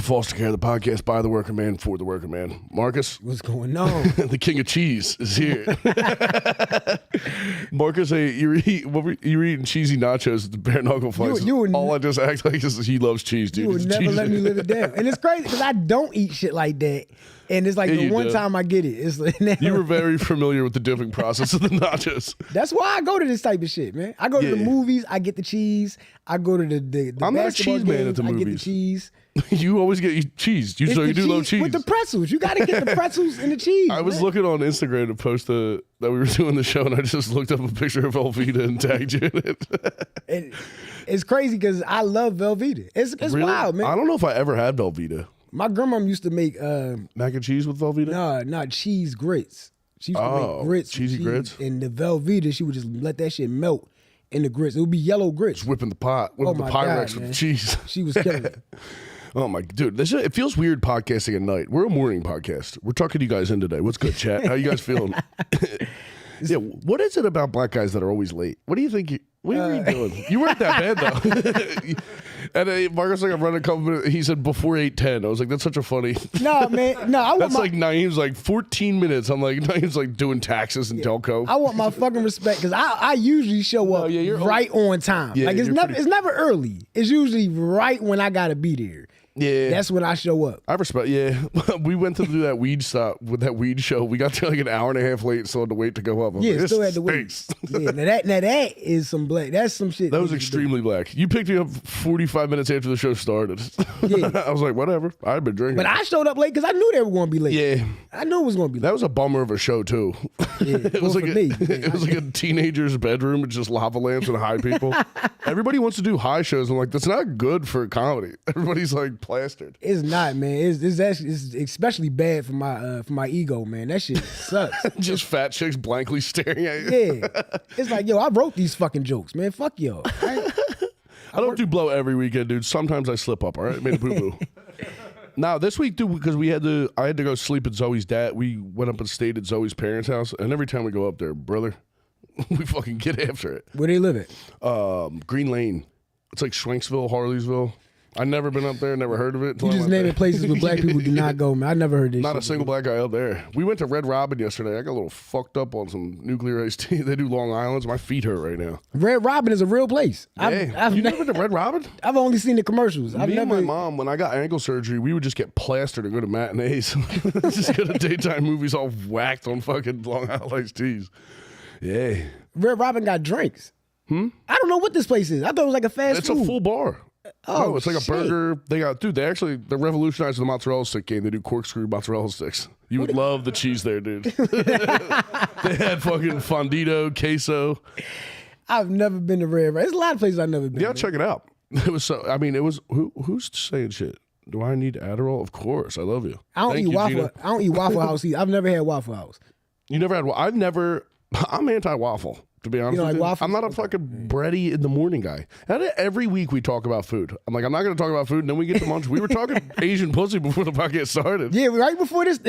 Foster Care, the podcast by the worker man for the worker man. Marcus, what's going on? the king of cheese is here. Marcus, hey, you're eating cheesy nachos at the bare knuckle place. All I just act like is he loves cheese, dude. You would never let me live it down. And it's crazy because I don't eat shit like that. And it's like the one time I get it. It's like, you were very familiar with the dipping process of the nachos. That's why I go to this type of shit, man. I go to the movies, I get the cheese. I go to the I'm not a cheese man at the movies. I get the cheese. You always get cheese. You do love cheese. With the pretzels. You got to get the pretzels and the cheese. I was looking on Instagram to post that we were doing the show, and I just looked up a picture of Velveeta and tagged you in it. It's crazy because I love Velveeta. It's really? Wild, man. I don't know if I ever had Velveeta. My grandma used to make mac and cheese with Velveeta. No, not cheese grits. She used to make grits, cheesy grits, and the Velveeta. She would just let that shit melt in the grits. It would be yellow grits. Just whipping the Pyrex God, with the cheese. She was killing it. Oh my dude, it feels weird podcasting at night. We're a morning podcast. We're talking to you guys in today. What's good, chat? How you guys feeling? Yeah, what is it about black guys that are always late? What do you think? What are you doing? You weren't that bad though. And Marcus like I'm running a couple minutes. He said before 8:10. I was like, that's such a funny. No man, no. That's like Naeem's like 14 minutes. I'm like Naeem's like doing taxes and Delco. I want my fucking respect because I usually show up right on time. Yeah, like it's never early. It's usually right when I gotta be there. Yeah, that's when I show up. I respect. Yeah, we went to do that weed stop with that weed show. We got there like an hour and a half late, so had to wait to go up. Yeah, still had to wait. Yeah, now that is some black. That's some shit. That was extremely black. You picked me up 45 minutes after the show started. Yeah, I was like, whatever. I've been drinking, but I showed up late because I knew they were going to be late. Yeah, I knew it was going to be late. That was a bummer of a show too. Yeah, it was like it was like a teenager's bedroom with just lava lamps and high people. Everybody wants to do high shows. I'm like, that's not good for comedy. Everybody's like plastered. It's not, man. It's especially bad for my ego, man. That shit sucks. Just fat chicks blankly staring at you. Yeah, it's like, yo, I wrote these fucking jokes, man. Fuck y'all. I don't do blow every weekend, dude. Sometimes I slip up. All right, made a boo boo. Now this week, dude, because I had to go sleep at Zoe's dad. We went up and stayed at Zoe's parents' house, and every time we go up there, brother, we fucking get after it. Where they live at? Green Lane. It's like Schwenksville, Harleysville. I've never been up there, never heard of it. You just naming places where black people do not go, man. I never heard this Not shit, a single black guy up there. We went to Red Robin yesterday. I got a little fucked up on some nuclear iced tea. They do Long Island's. My feet hurt right now. Red Robin is a real place. Yeah. You never been to Red Robin? I've only seen the commercials. Me and my mom, when I got ankle surgery, we would just get plastered and go to matinees. Just go to daytime movies all whacked on fucking Long Island iced teas. Yeah. Red Robin got drinks. I don't know what this place is. I thought it was like a fast food. It's a full bar. Oh, no, it's like a burger. They revolutionized the mozzarella stick game. They do corkscrew mozzarella sticks. You would love the cheese there, dude. They had fucking fondito, queso. I've never been to Red Robin. There's a lot of places I've never been. Yeah, check it out. It was so. I mean, it was. Who's saying shit? Do I need Adderall? Of course. I love you. I don't eat Waffle. Gina. I don't eat Waffle House either. I've never had Waffle House. You never had? I'm anti-waffle. To be honest with you, I'm not a fucking bready in the morning guy. And every week we talk about food. I'm like, I'm not going to talk about food, and then we get to lunch. We were talking Asian pussy before the podcast started. Yeah, right before this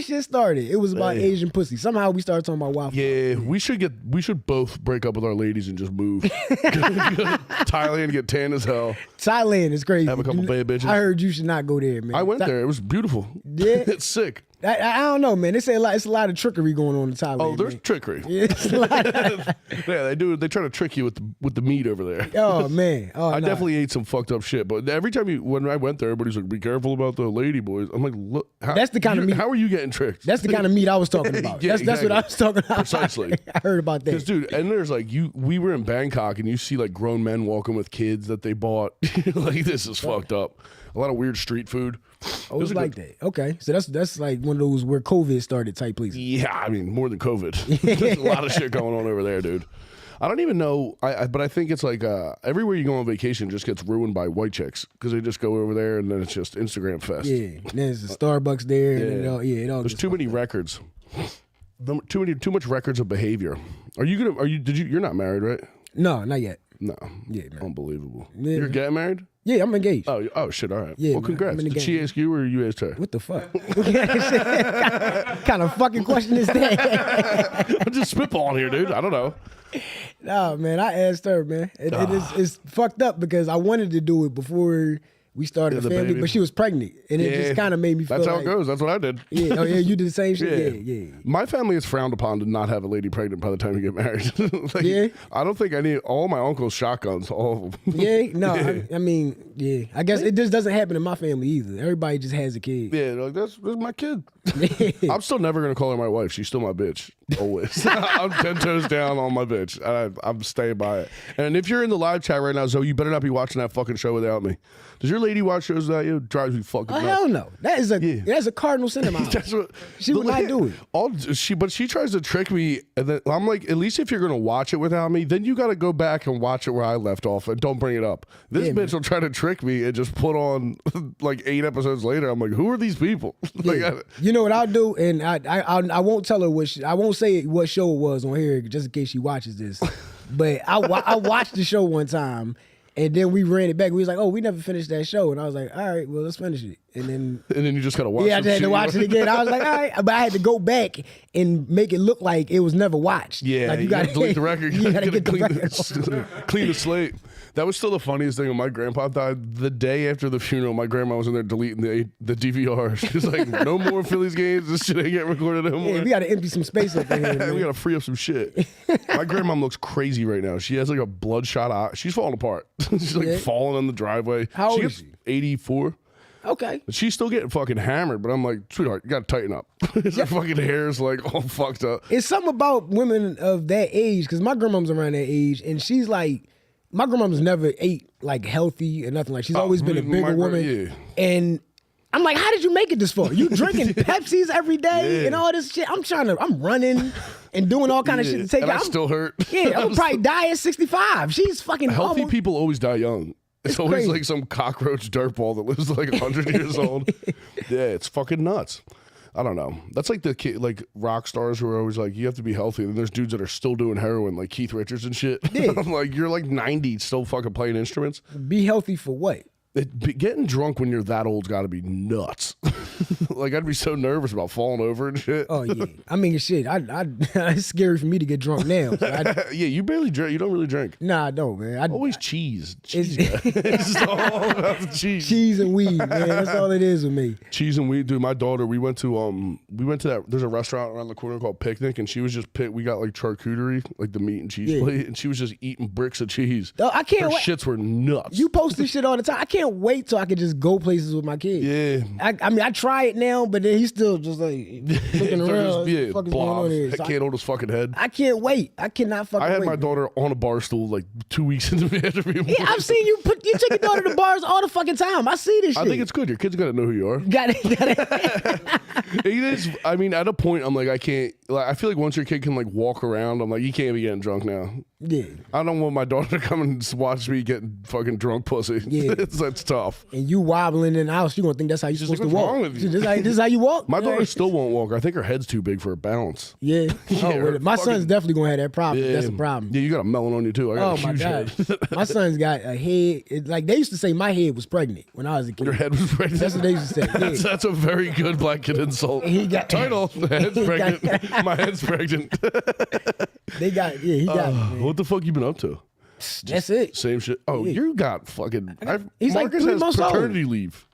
shit started, it was about Asian pussy. Somehow we started talking about waffle. Yeah, we should both break up with our ladies and just move. Go to Thailand, get tan as hell. Thailand is crazy. Have a couple bad bitches. I heard you should not go there, man. I went there. It was beautiful. Yeah, it's sick. I don't know, man. They say it's a lot of trickery going on in Thailand. Oh, there's trickery. Yeah, yeah, they do. They try to trick you with the meat over there. Oh man, I definitely ate some fucked up shit. But every time when I went there, everybody's like, "Be careful about the lady boys." I'm like, "Look, that's the kind of meat. How are you getting tricked?" That's the kind of meat I was talking about. Yeah, that's what I was talking about. Precisely. I heard about that. Because, dude, and there's like we were in Bangkok, and you see like grown men walking with kids that they bought. Like, this is fucked up. A lot of weird street food. Oh, it was like that. Okay, so that's like one of those where COVID started type places. Yeah, I mean more than COVID. There's a lot of shit going on over there, dude. I don't even know, but I think it's like everywhere you go on vacation just gets ruined by white chicks because they just go over there and then it's just Instagram fest. Yeah, and there's a Starbucks there. And it all there's too many records. Too much records of behavior. You're not married, right? No, not yet. No. Yeah, man. Unbelievable. Yeah, You're getting married? Yeah, I'm engaged. Oh shit, all right. Yeah, well, congrats. Did she ask you or you asked her? What the fuck? What kind of fucking question is that? I'm just spitballing here, dude. I don't know. Nah, man, I asked her, man. It's fucked up because I wanted to do it before we started a the family, baby. but she was pregnant, and it just kind of made me feel That's how like, it goes. That's what I did. Yeah, oh yeah, you did the same shit. Yeah. My family is frowned upon to not have a lady pregnant by the time you get married. Like, Yeah. I don't think all my uncles shotguns, all of them. Yeah, no, I mean, yeah. I guess it just doesn't happen in my family either. Everybody just has a kid. Yeah, like that's my kid. I'm still never gonna call her my wife. She's still my bitch. Always. I'm 10 toes down on my bitch. I'm staying by it. And if you're in the live chat right now, Zoe, you better not be watching that fucking show without me. Does your lady watch shows without you? It drives me fucking nuts. Hell no. That's a cardinal sin of mine. She would not do it. But she tries to trick me, and then I'm like, at least if you're gonna watch it without me, then you got to go back and watch it where I left off, and don't bring it up. This bitch will try to trick me and just put on like 8 episodes later. I'm like, who are these people? Like, you know what I'll do, and I won't tell her I won't say what show it was on here just in case she watches this. But I watched the show one time. And then we ran it back. We was like, oh, we never finished that show. And I was like, all right, well, let's finish it. And then you just got to watch it. Yeah, I just had to watch it again. I was like, all right. But I had to go back and make it look like it was never watched. Yeah, like you got to delete the record. You got to get the record. Clean the slate. That was still the funniest thing when my grandpa died. The day after the funeral, my grandma was in there deleting the DVR. She was like, no more Phillies games. This shit ain't get recorded anymore. Yeah, we got to empty some space up in here, man. We got to free up some shit. My grandma looks crazy right now. She has like a bloodshot eye. She's falling apart. She's like falling on the driveway. How old is she? 84. Okay. But she's still getting fucking hammered, but I'm like, sweetheart, you got to tighten up. Her fucking hair's like all fucked up. It's something about women of that age, because my grandmom's around that age, and she's like, my grandmom's never ate like healthy or nothing. Like, she's always been a bigger woman. Yeah. And I'm like, how did you make it this far? You drinking Pepsis every day and all this shit. I'm running and doing all kind of shit to take and it. I still hurt. Yeah, I'm probably die at 65. She's fucking healthy people always die young. It's always crazy. like some cockroach dirtball that lives like 100 years old. Yeah, it's fucking nuts. I don't know. That's like the like rock stars who are always like, you have to be healthy. And then there's dudes that are still doing heroin, like Keith Richards and shit. Yeah. I'm like, you're like 90, still fucking playing instruments. Be healthy for what? Getting drunk when you're that old's got to be nuts. Like, I'd be so nervous about falling over and shit. Oh yeah, I mean shit. It's scary for me to get drunk now. So yeah, you barely drink. You don't really drink. Nah, I don't, man. Always cheese. Cheese. It's all about the cheese. Cheese and weed, man. That's all it is with me. Cheese and weed, dude. My daughter, we went to that. There's a restaurant around the corner called Picnic, and she was just we got like charcuterie, like the meat and cheese plate, and she was just eating bricks of cheese. Oh, I can't Her wait. shits were nuts. You post this shit all the time. I can't wait till I can just go places with my kids. Yeah. I mean, I try it now, but then he's still just like looking around. Yeah, Fuck is going on here? So can't hold his fucking head. I can't wait. I cannot fucking wait. I had my daughter on a bar stool like 2 weeks into me after being born. Yeah, I've seen you take your daughter to bars all the fucking time. I see this shit. I think it's good. Your kids gotta know who you are. Got it. It is. I mean, at a point, I'm like, I can't. Like, I feel like once your kid can like walk around, I'm like, you can't be getting drunk now. Yeah. I don't want my daughter to come and watch me getting fucking drunk pussy. Yeah. That's tough. And you wobbling in the house, you gonna think that's how you're supposed to what's walk. wrong with you? This is how you walk. My daughter still won't walk. I think her head's too big for her balance. Yeah. Yeah, My son's definitely gonna have that problem. Yeah. That's a problem. Yeah, you got a melon on you too. I got Oh a my huge god. head. My son's got a head. Like they used to say, my head was pregnant when I was a kid. Your head was pregnant. That's what they used to say. Yeah. That's a very good black kid insult. He got Title: Head's pregnant. My head's pregnant. He got it, man. What the fuck you been up to? That's it. Same shit. Oh, you got fucking. He's like Marcus 3 has months old. paternity leave.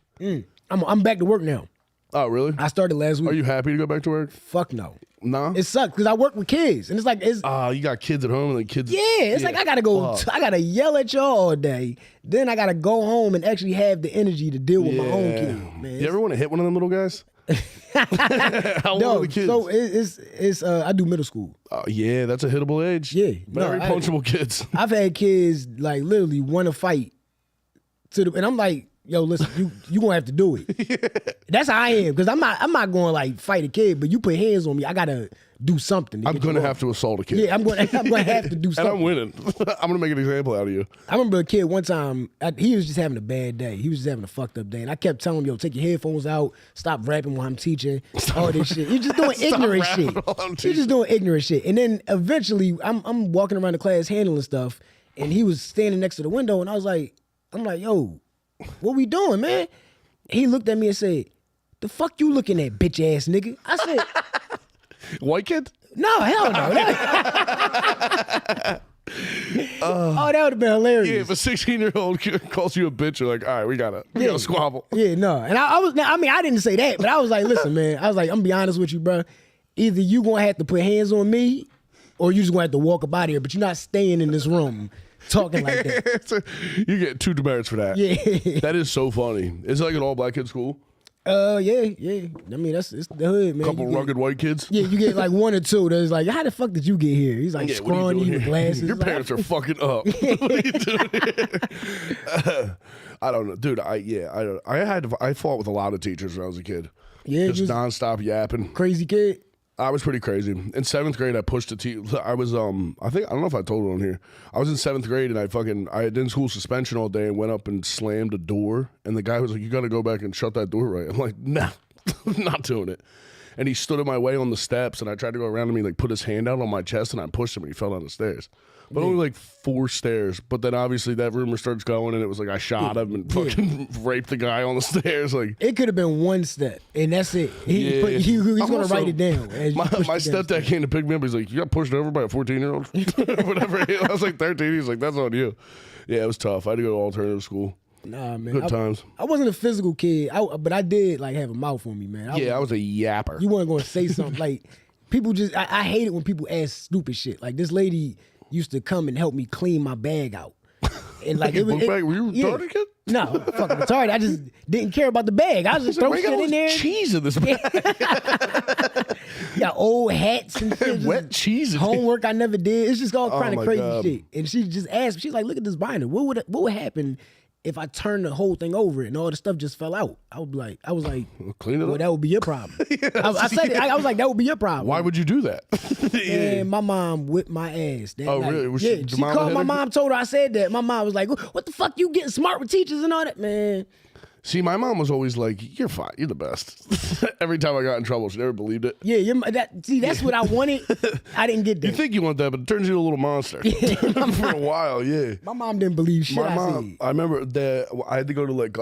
I'm back to work now. Oh, really? I started last week. Are you happy to go back to work? Fuck no. No. It sucks because I work with kids, and it's like You got kids at home and the kids. yeah. It's like I gotta go. I gotta yell at y'all all day. Then I gotta go home and actually have the energy to deal with my own kid. Man, You ever want to hit one of them little guys? How old are the kids? So it's I do middle school. Yeah, that's a hittable age. Yeah, Very punchable kids. I've had kids like literally want to fight and I'm like, yo, listen, you gonna have to do it. That's how I am because I'm not going to like fight a kid, but you put hands on me, I gotta do something. I'm gonna have to assault a kid. Yeah, I'm gonna have to do something. And I'm winning. I'm gonna make an example out of you. I remember a kid one time, he was just having a bad day. He was just having a fucked up day. And I kept telling him, yo, take your headphones out, stop rapping while I'm teaching, all this shit. You're just doing ignorant shit. You're just doing ignorant shit. And then eventually, I'm walking around the class handling stuff, and he was standing next to the window, and I'm like, yo, what we doing, man? He looked at me and said, the fuck you looking at, bitch ass nigga? I said, white kid? no, hell no. Oh, that would have been hilarious. Yeah, if a 16-year-old calls you a bitch, you're like, all right, we gotta squabble. Yeah, no. And I didn't say that, but I was like, listen, man. I was like, I'm gonna be honest with you, bro. Either you gonna have to put hands on me, or you just gonna have to walk up out of here. But you're not staying in this room talking like that. You get 2 demerits for that. Yeah. That is so funny. Is it like an all-black kid school? Yeah. I mean, it's the hood, man. Couple rugged white kids? Yeah, you get like 1 or 2 that's like, how the fuck did you get here? He's like scrawny with glasses. Your parents are fucking up. What are you doing here? I don't know. Dude, I fought with a lot of teachers when I was a kid. Yeah, just nonstop yapping. Crazy kid. I was pretty crazy. In 7th grade, I pushed a teacher. I was, I don't know if I told it on here. I was in 7th grade and I had in-school suspension all day and went up and slammed a door. And the guy was like, you got to go back and shut that door right. I'm like, nah, I'm not doing it. And he stood in my way on the steps and I tried to go around him and he like put his hand out on my chest and I pushed him and he fell down the stairs. But only like 4 stairs. But then obviously that rumor starts going and it was like I shot him and fucking raped the guy on the stairs. Like it could have been 1 step and that's it. He's going to write it down. My stepdad came to pick me up. He's like, you got pushed over by a 14-year-old? Whatever. I was like 13. He's like, that's on you. Yeah, it was tough. I had to go to alternative school. Nah, man. Good times. I wasn't a physical kid, but I did like have a mouth on me, man. I was a yapper. You weren't going to say something. Like people just, I hate it when people ask stupid shit. Like this lady used to come and help me clean my bag out. And like were you retarded kid? No, fucking retarded. I just didn't care about the bag. I was just throwing shit in there. Cheese in this bag. Got old hats and shit. Wet cheese. Homework I never did. It's just all kind of crazy shit. And she just asked, she's like, look at this binder. What would happen if I turned the whole thing over and all the stuff just fell out? I was like, clean it up. That would be your problem. I said it. I was like, that would be your problem. Why would you do that? And my mom whipped my ass that night. Really? She called my mom, told her I said that. My mom was like, what the fuck you getting smart with teachers and all that? Man. See, my mom was always like, you're fine. You're the best. Every time I got in trouble, she never believed it. Yeah, that's what I wanted. I didn't get that. You think you want that, but it turns you into a little monster. For a while, yeah. My mom didn't believe shit I said. I remember that I had to go to like,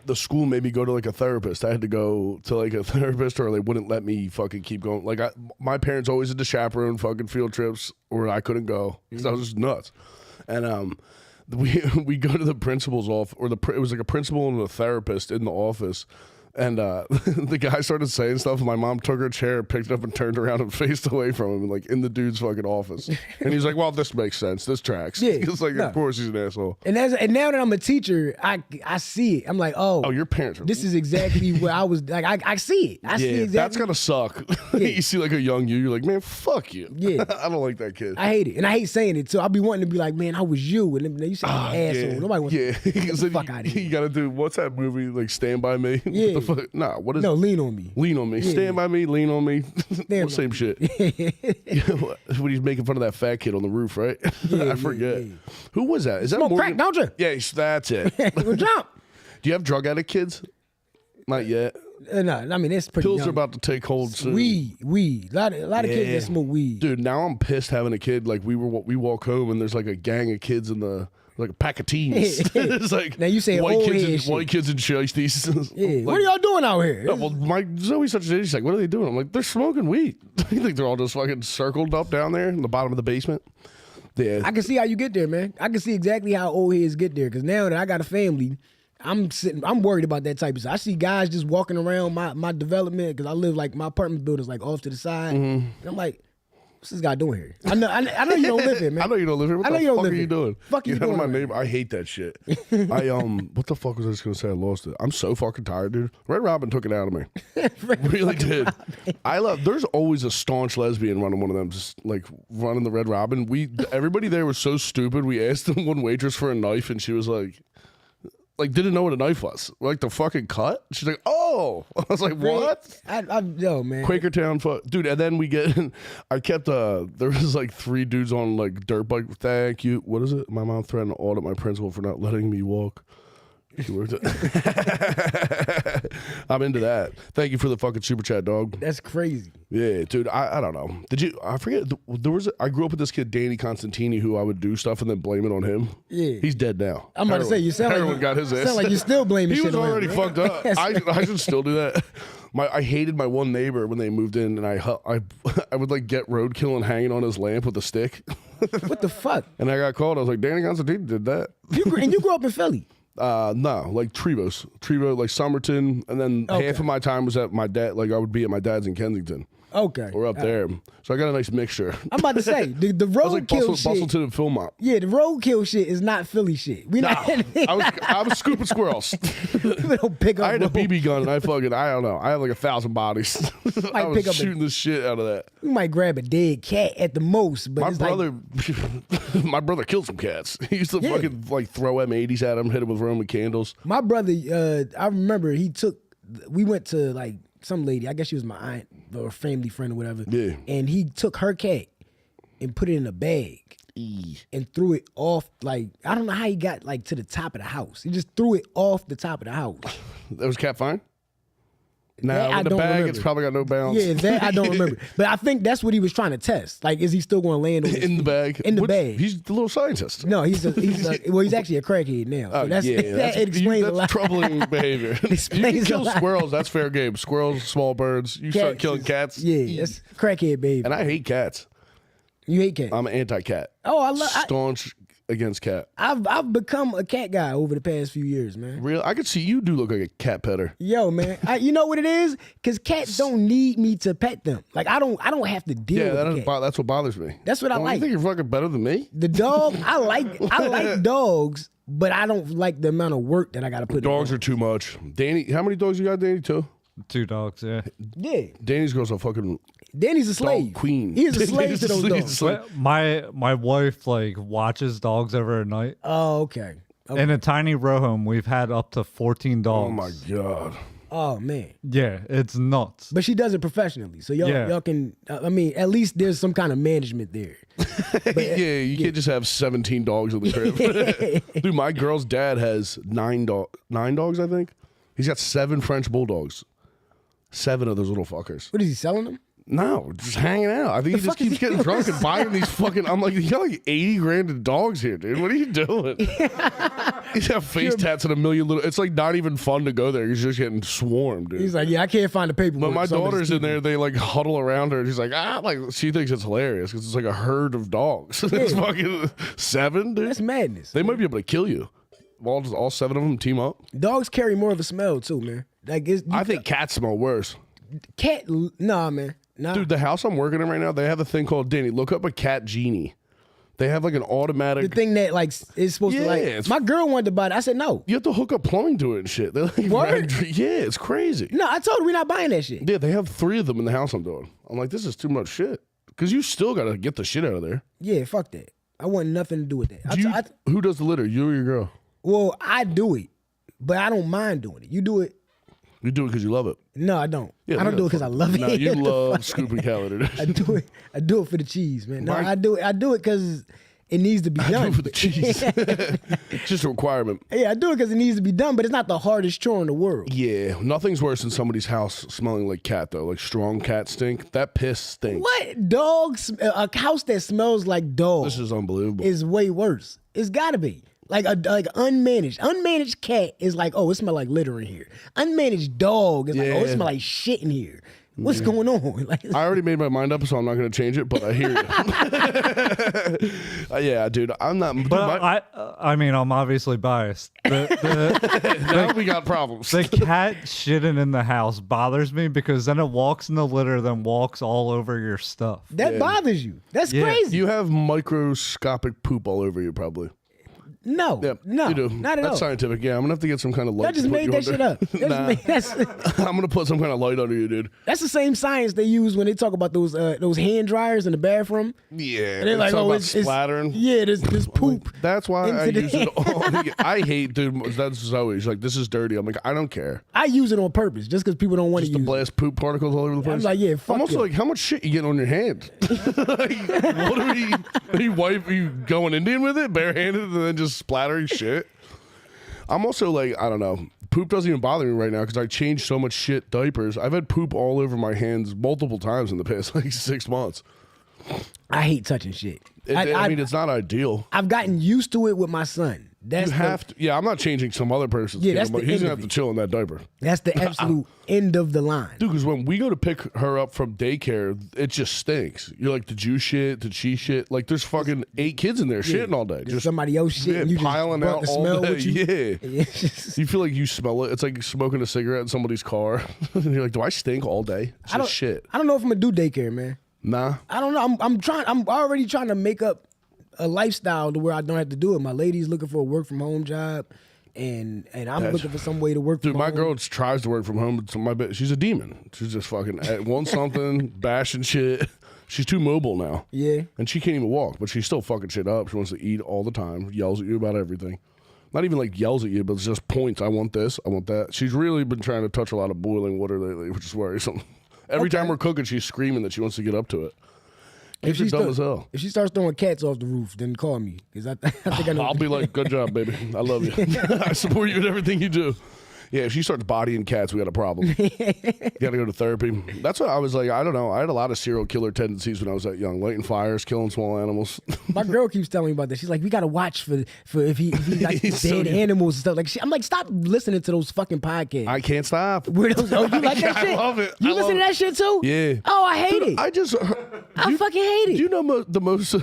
the school made me go to like a therapist. I had to go to like a therapist or they wouldn't let me fucking keep going. Like my parents always had to chaperone fucking field trips or I couldn't go because I was just nuts. And we go to the principal's office, or it was like a principal and a therapist in the office, and the guy started saying stuff. And my mom took her chair, picked it up, and turned around and faced away from him, like in the dude's fucking office. And he's like, "Well, this makes sense. This tracks." Yeah, it's like, of course he's an asshole. And now that I'm a teacher, I see it. I'm like, oh, your parents. This is exactly what I was like. I see it. I see exactly. That's gonna suck. Yeah. You see like a young you're like, man, fuck you. Yeah, I don't like that kid. I hate it, and I hate saying it too. I'll be wanting to be like, man, I was you, and then you say asshole. Nobody wants to get the fuck out of here. You gotta do what's that movie like Stand By Me? Yeah. What the fuck? Nah, what is No, Lean on Me. Lean on Me. Yeah. Stand By Me, Lean on Me. Same shit. When he's making fun of that fat kid on the roof, right? I forget. Yeah. Who was that? Is that Smoke crack, don't you? Yeah, that's it. Well, jump. Do you have drug addict kids? Not yet. No, I mean it's pretty. Pills young. are about to take hold soon. Weed. A lot of kids that smoke weed. Dude, now I'm pissed having a kid. Like we walk home and there's like a gang of kids in the. Like a pack of teens. It's like now you say white kids and shiesties. Yeah. Like, what are y'all doing out here? No, well, my Zoe's such an idiot. She's like, what are they doing? I'm like, they're smoking weed. You think they're all just fucking circled up down there in the bottom of the basement? Yeah. I can see how you get there, man. I can see exactly how old heads get there. Because now that I got a family, I'm worried about that type of stuff. I see guys just walking around my development because I live like my apartment building's like off to the side. And I'm like, what's this guy doing here? I know you don't live here, man. I know you don't live here. What the fuck are you doing? Fuck you doing? My neighbor. I hate that shit. What the fuck was I just gonna say? I lost it. I'm so fucking tired, dude. Red Robin took it out of me. Really did. There's always a staunch lesbian running one of them, just like running the Red Robin. Everybody there was so stupid. We asked one waitress for a knife, and she was like didn't know what a knife was. Like the fucking cut. She's like, oh. I was like, what? Yo, man. Quakertown, dude. And then I kept, there was like 3 dudes on like dirt bike. Thank you. What is it? My mom threatened to audit my principal for not letting me walk. She worked I I'm into that. Thank you for the fucking super chat, dog. That's crazy. Yeah, dude. I don't know. I forget. I grew up with this kid, Danny Constantini, who I would do stuff and then blame it on him. Yeah. He's dead now. I'm about to say, you sound like got his ass. Sound like you still blaming He shit was on him. already fucked up. I should still do that. I hated my one neighbor when they moved in, and I would like get roadkill and hanging on his lamp with a stick. What the fuck? And I got called. I was like, Danny Constantine did that. And you grew up in Philly? No, like Trevo, like Somerton, and then half of my time was at my dad. Like I would be at my dad's in Kensington. Okay. Or up there. So I got a nice mixture. I'm about to say, the roadkill shit. Bustleton and Philmont. Yeah, the roadkill shit is not Philly shit. I was scooping squirrels. We don't pick up. I had a BB gun and I don't know. I had like 1,000 bodies. I was shooting the shit out of that. We might grab a dead cat at the most, but my brother killed some cats. He used to fucking like throw M80s at him, hit him with Roman candles. My brother, I remember we went to like some lady, I guess she was my aunt or family friend or whatever. Yeah. And he took her cat and put it in a bag and threw it off, like, I don't know how he got like to the top of the house. He just threw it off the top of the house. That was cat fine? No, I with the don't bag, remember. it's probably got no bounds. Yeah, that I don't remember. But I think that's what he was trying to test. Like, is he still going to land on his in the feet? bag? In the bag. He's the little scientist. No, he's actually a crackhead now. So it explains a lot. That's troubling behavior. You can kill squirrels. That's fair game. Squirrels, small birds. You start killing cats. Yeah, that's crackhead behavior. And I hate cats. You hate cats? I'm an anti-cat. Oh, I love staunch against cat. I've become a cat guy over the past few years, man. Real? I could see you do look like a cat petter. Yo, man, you know what it is? Because cats don't need me to pet them. Like I don't have to deal with the cat. That's what bothers me. That's what I like. You think you're fucking better than me? The dog, I like dogs, but I don't like the amount of work that I got to put. Dogs are too much. Danny, how many dogs you got, Danny? 2? 2 dogs, yeah. Yeah. Danny's girl's a fucking Danny's a slave. dog queen. He is a slave to those dogs. My wife like watches dogs every night. Oh, okay. In a tiny row home, we've had up to 14 dogs. Oh my god. Oh man. Yeah, it's nuts. But she does it professionally, so y'all can. I mean, at least there's some kind of management there. But, yeah, you can't just have 17 dogs in the crib. Dude, my girl's dad has 9 dogs, I think. He's got 7 French bulldogs. 7 of those little fuckers. What is he selling them? No, just hanging out. I think he just keeps getting drunk and buying these fucking. I'm like, you got like 80 grand in dogs here, dude. What are you doing? He's got face tats and a million little. It's like not even fun to go there. He's just getting swarmed, dude. He's like, yeah, I can't find the paperwork. But my daughter's in there. They like huddle around her. And she's like, like she thinks it's hilarious because it's like a herd of dogs. It's fucking 7, dude. That's madness. They might be able to kill you. All 7 of them team up. Dogs carry more of a smell too, man. Like I think cats smell worse. Cat, nah, man. Nah. Dude, the house I'm working in right now, they have a thing called Danny. Look up a cat genie. They have like an automatic. The thing that like is supposed to like. My girl wanted to buy it. I said no. You have to hook up plumbing to it and shit. They're like, yeah, it's crazy. No, I told her we're not buying that shit. Yeah, they have 3 of them in the house I'm doing. I'm like, this is too much shit. Because you still got to get the shit out of there. Yeah, fuck that. I want nothing to do with that. Who does the litter? You or your girl? Well, I do it, but I don't mind doing it. You do it. You do it because you love it. No, I don't. Yeah, I don't do it because I love it. No, you love scooping calendar. I do it. I do it for the cheese, man. No, I do it because it needs to be done. I do it for the cheese. It's just a requirement. Yeah, I do it because it needs to be done, but it's not the hardest chore in the world. Yeah, nothing's worse than somebody's house smelling like cat though, like strong cat stink. That piss stinks. What? Dogs? A house that smells like dogs. This is unbelievable. Is way worse. It's got to be. Like unmanaged cat is like, oh, it smell like litter in here. Unmanaged dog is like, oh, it smell like shit in here. What's going on? Like, I already made my mind up, so I'm not going to change it. But I hear you. Yeah, dude, I'm not. But I mean, I'm obviously biased. Now we got problems. The cat shitting in the house bothers me because then it walks in the litter, then walks all over your stuff. That bothers you. That's crazy. You have microscopic poop all over you, probably. No, no, you do. Not at all. That's scientific. Yeah, I'm gonna have to get some kind of light. I just made that shit up. I'm gonna put some kind of light under you, dude. That's the same science they use when they talk about those hand dryers in the bathroom. Yeah, and they're like, oh, it's splattering. There's poop. That's why I use it all. I hate, dude. That's Zoe. She's like, this is dirty. I'm like, I don't care. I use it on purpose just because people don't want to use it. Just to blast poop particles all over the place. I'm like, yeah, fuck I'm also like, how much shit you getting on your hand? Like, what are you going Indian with it, barehanded, and then just splattering shit? I'm also like, I don't know. Poop doesn't even bother me right now because I changed so much shit diapers. I've had poop all over my hands multiple times in the past like 6 months. I hate touching shit. I mean, it's not ideal. I've gotten used to it with my son. That's You have to. Yeah, I'm not changing some other person's kid. that's the He's end gonna of have to it. chill in that diaper. That's the absolute end of the line. Dude, because when we go to pick her up from daycare, it just stinks. You're like, did you shit? Did she shit? Like, there's fucking 8 kids in there shitting all day. Just somebody else shit and you piling just brought out the all smell day. with you. Yeah. You feel like you smell it. It's like smoking a cigarette in somebody's car. And you're like, do I stink all day? It's just shit. I don't know if I'm gonna do daycare, man. Nah. I don't know. I'm already trying to make up a lifestyle to where I don't have to do it. My lady's looking for a work from home job, and I'm looking for some way to work. Dude, from my home. girl tries to work from home, but she's a demon. She's just fucking wants something, bashing shit. She's too mobile now. Yeah. And she can't even walk, but she's still fucking shit up. She wants to eat all the time, yells at you about everything. Not even like yells at you, but it's just points. I want this, I want that. She's really been trying to touch a lot of boiling water lately, which is worrisome. Every time we're cooking, she's screaming that she wants to get up to it. Kids are dumb as hell. If she starts throwing cats off the roof, then call me because I think I know. I'll be like, good job, baby. I love you. I support you in everything you do. Yeah, if she starts bodying cats, we got a problem. You got to go to therapy. That's what I was like. I don't know. I had a lot of serial killer tendencies when I was that young. Lighting fires, killing small animals. My girl keeps telling me about this. She's like, we got to watch for if he like He's dead so animals and stuff. Like, I'm like, stop listening to those fucking podcasts. I can't stop. Where those, you like that shit? I love it. You I listen to love that shit too? Yeah. Oh, I hate it. I just. I fucking hate it. Do you know the most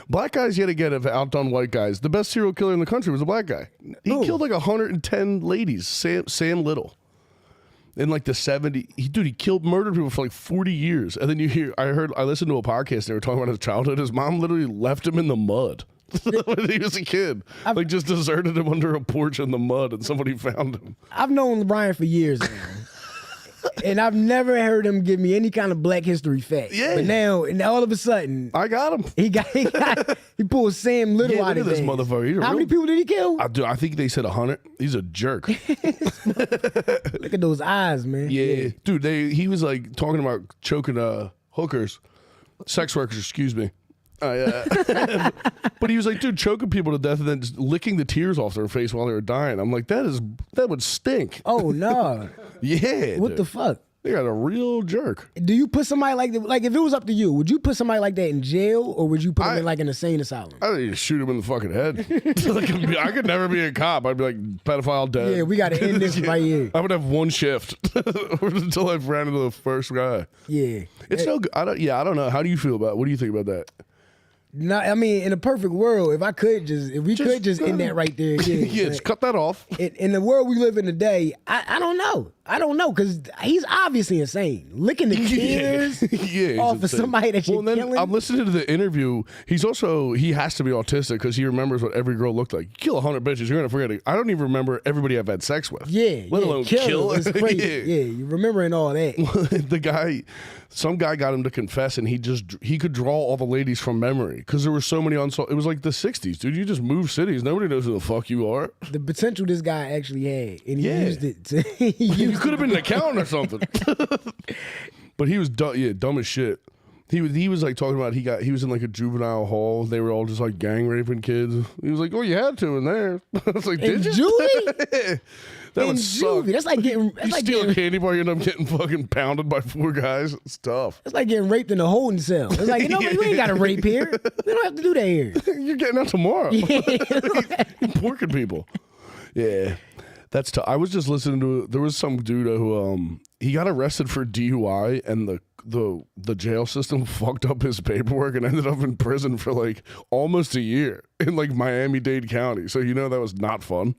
black guys yet again have outdone white guys? The best serial killer in the country was a black guy. He Who? killed like 110 ladies. Sam Little. In like the 70s, he murdered people for like 40 years. And then I listened to a podcast, they were talking about his childhood. His mom literally left him in the mud when he was a kid. Like just deserted him under a porch in the mud and somebody found him. I've known Brian for years now. And I've never heard him give me any kind of Black History fact. Yeah. But now, and all of a sudden, I got him. he pulled Sam Little Yeah, out look of at this his ass. motherfucker. He's a How real- many people did he kill? I think they said 100. He's a jerk. Look at those eyes, man. Yeah. Dude, he was like talking about choking hookers, sex workers, excuse me. But he was like, dude, choking people to death and then just licking the tears off their face while they were dying. I'm like, that would stink. Oh, no. Yeah. What dude. the fuck? They got a real jerk. Do you put somebody like that, like if it was up to you, would you put somebody like that in jail or would you put him in like an insane asylum? I think you shoot him in the fucking head. I could never be a cop. I'd be like, pedophile dead. Yeah, we got to end this right here. I would have one shift until I've ran into the first guy. Yeah. It's no good. I don't know. How do you feel about it? What do you think about that? No, I mean, in a perfect world, if we could just end that right there. Yeah, Yeah, just cut that off. in the world we live in today, I don't know. I don't know because he's obviously insane. Licking the tears he's off of insane. somebody that you're then killing. I'm listening to the interview. He has to be autistic because he remembers what every girl looked like. You kill 100 bitches, you're gonna forget it. I don't even remember everybody I've had sex with. Yeah, let alone kill. It's crazy. Yeah, you're remembering all that. Some guy got him to confess, and he could draw all the ladies from memory because there were so many unsolved. It was like the 60s, dude. You just move cities. Nobody knows who the fuck you are. The potential this guy actually had, and he Yeah. used it. To, You could have been an accountant or something. But he was dumb as shit. He was like talking about he was in like a juvenile hall. They were all just like gang raping kids. He was like, "Oh, you had to in there." I was like, "Did you?" Juvie? That In would suck. juvie. That's like getting. You steal a candy bar, you end up getting fucking pounded by 4 guys. It's tough. It's like getting raped in a holding cell. It's like, we ain't got to rape here. We don't have to do that here. You're getting out tomorrow. You're porking people. Yeah. That's tough. I was just listening to there was some dude who he got arrested for DUI and the jail system fucked up his paperwork and ended up in prison for like almost a year in like Miami-Dade County. So that was not fun.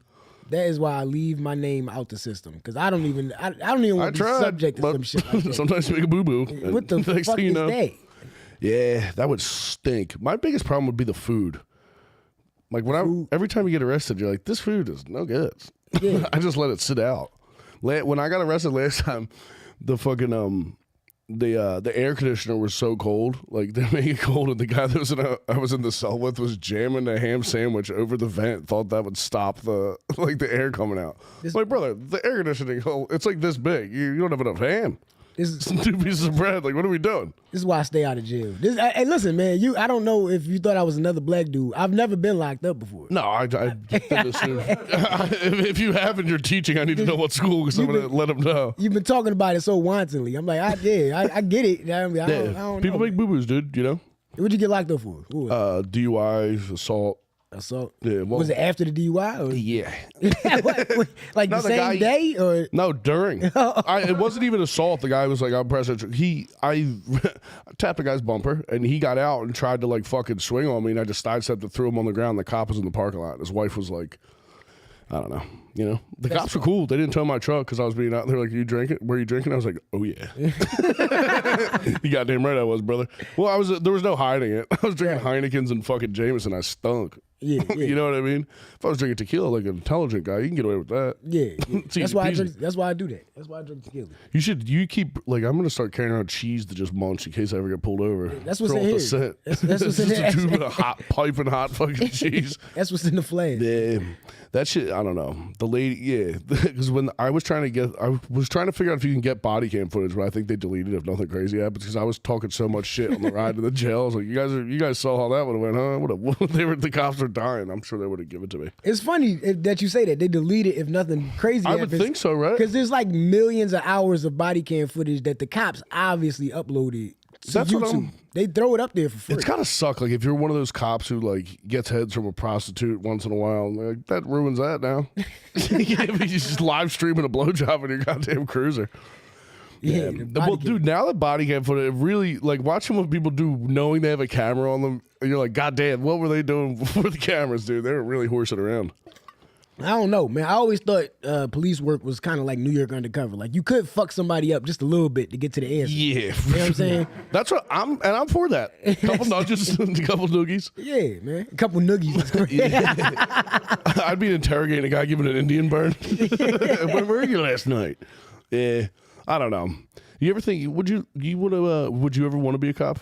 That is why I leave my name out the system because I don't even want to be subject to some shit like that. Sometimes you make a boo-boo. What the Next fuck thing you is know, that? Yeah, that would stink. My biggest problem would be the food. Like every time you get arrested, you're like, this food is no good. Yeah. I just let it sit out. When I got arrested last time, the fucking the air conditioner was so cold, like they make it cold, and the guy that I was in the cell with was jamming a ham sandwich over the vent. Thought that would stop the air coming out. Like, brother, the air conditioning hole, it's like this big. You don't have enough ham. some 2 pieces of bread. Like, what are we doing? This is why I stay out of jail. Hey, listen, man. I don't know if you thought I was another black dude. I've never been locked up before. No, I if you haven't, you're teaching. I need to know what school because I'm gonna let them know. You've been talking about it so wantonly. I'm like, I get it. I don't People know. make boo boos, dude. You know. What'd you get locked up for? DUI, assault. Assault. Yeah. Well, was it after the DUI? Or? Yeah. What, like the same day or? No, during. It wasn't even assault. The guy was like, I'm pressing. I tapped the guy's bumper and he got out and tried to like fucking swing on me and I just sidestepped and threw him on the ground. The cop was in the parking lot. His wife was like, I don't know. You know, the cops were cool. They didn't tow my truck because I was being out there like, you drinking? Were you drinking? I was like, oh yeah. You goddamn right I was, brother. Well, there was no hiding it. I was drinking Heinekens and fucking Jameson. I stunk. Yeah. You know what I mean? If I was drinking tequila like an intelligent guy, you can get away with that. Yeah. That's why I drink. That's why I do that. That's why I drink tequila. You keep like I'm gonna start carrying around cheese to just munch in case I ever get pulled over. That's what's in here. That's what's in here. there. Just a tube of hot piping hot fucking cheese. That's what's in the flash. Yeah. That shit, I don't know. The lady, yeah, because when I was trying to figure out if you can get body cam footage, but I think they deleted it if nothing crazy happens because I was talking so much shit on the ride to the jail. I was like, you guys saw how that would have went, huh? The cops were dying. I'm sure they would have given it to me. It's funny that you say that they deleted if nothing crazy happens. I would think so, right? Because there's like millions of hours of body cam footage that the cops obviously uploaded to That's what YouTube. They throw it up there for free. It's gotta suck. Like if you're one of those cops who like gets heads from a prostitute once in a while, like that ruins that now. You just live streaming a blowjob in your goddamn cruiser. Yeah. Well, dude, now that body cam footage, it really like watching what people do knowing they have a camera on them, and you're like, God damn, what were they doing before the cameras, dude? They were really horsing around. I don't know, man. I always thought police work was kind of like New York Undercover. Like you could fuck somebody up just a little bit to get to the answer. Yeah, you know what I'm saying. That's what I'm for that. A couple nudges, a couple noogies. Yeah, man. A couple noogies. I'd be interrogating a guy giving an Indian burn. Where were you last night? Yeah, I don't know. You ever think would you ever want to be a cop?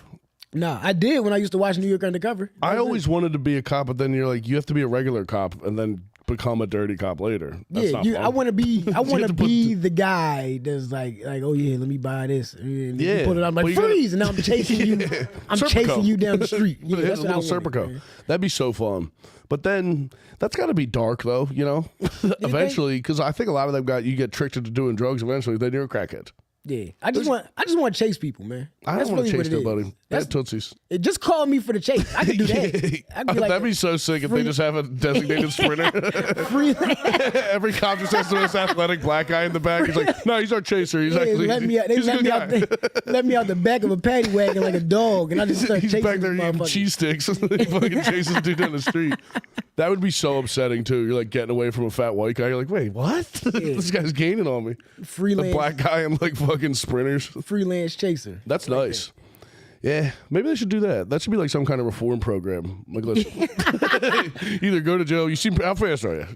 Nah, I did when I used to watch New York Undercover. I always wanted to be a cop, but then you're like, you have to be a regular cop, and then become a dirty cop later. That's not fun. I want to be the guy that's like, oh yeah, let me buy this. And you put it on, I'm like, freeze, and now I'm chasing you. I'm chasing you down the street. Yeah, that's what I want. Serpico. That'd be so fun. But then that's got to be dark, though. You know, eventually, because I think a lot of them you get tricked into doing drugs. Eventually, then you're a crackhead. Yeah, I just want to chase people, man. I don't want to chase nobody. That's Tootsies. Just call me for the chase. I can do that. That'd be so sick if they just have a designated sprinter. Every cop just has this athletic black guy in the back. He's like, no, he's our chaser. He's actually let me out the back of a paddy wagon like a dog, and I just start chasing. He's back there eating cheese sticks. He fucking chases dude down the street. That would be so upsetting too. You're like getting away from a fat white guy. You're like, wait, what? This guy's gaining on me. Freelance, the black guy and like fucking sprinters. Freelance chaser. That's nice. Yeah, maybe they should do that. That should be like some kind of reform program. Like, listen, either go to jail. You seem how fast are you?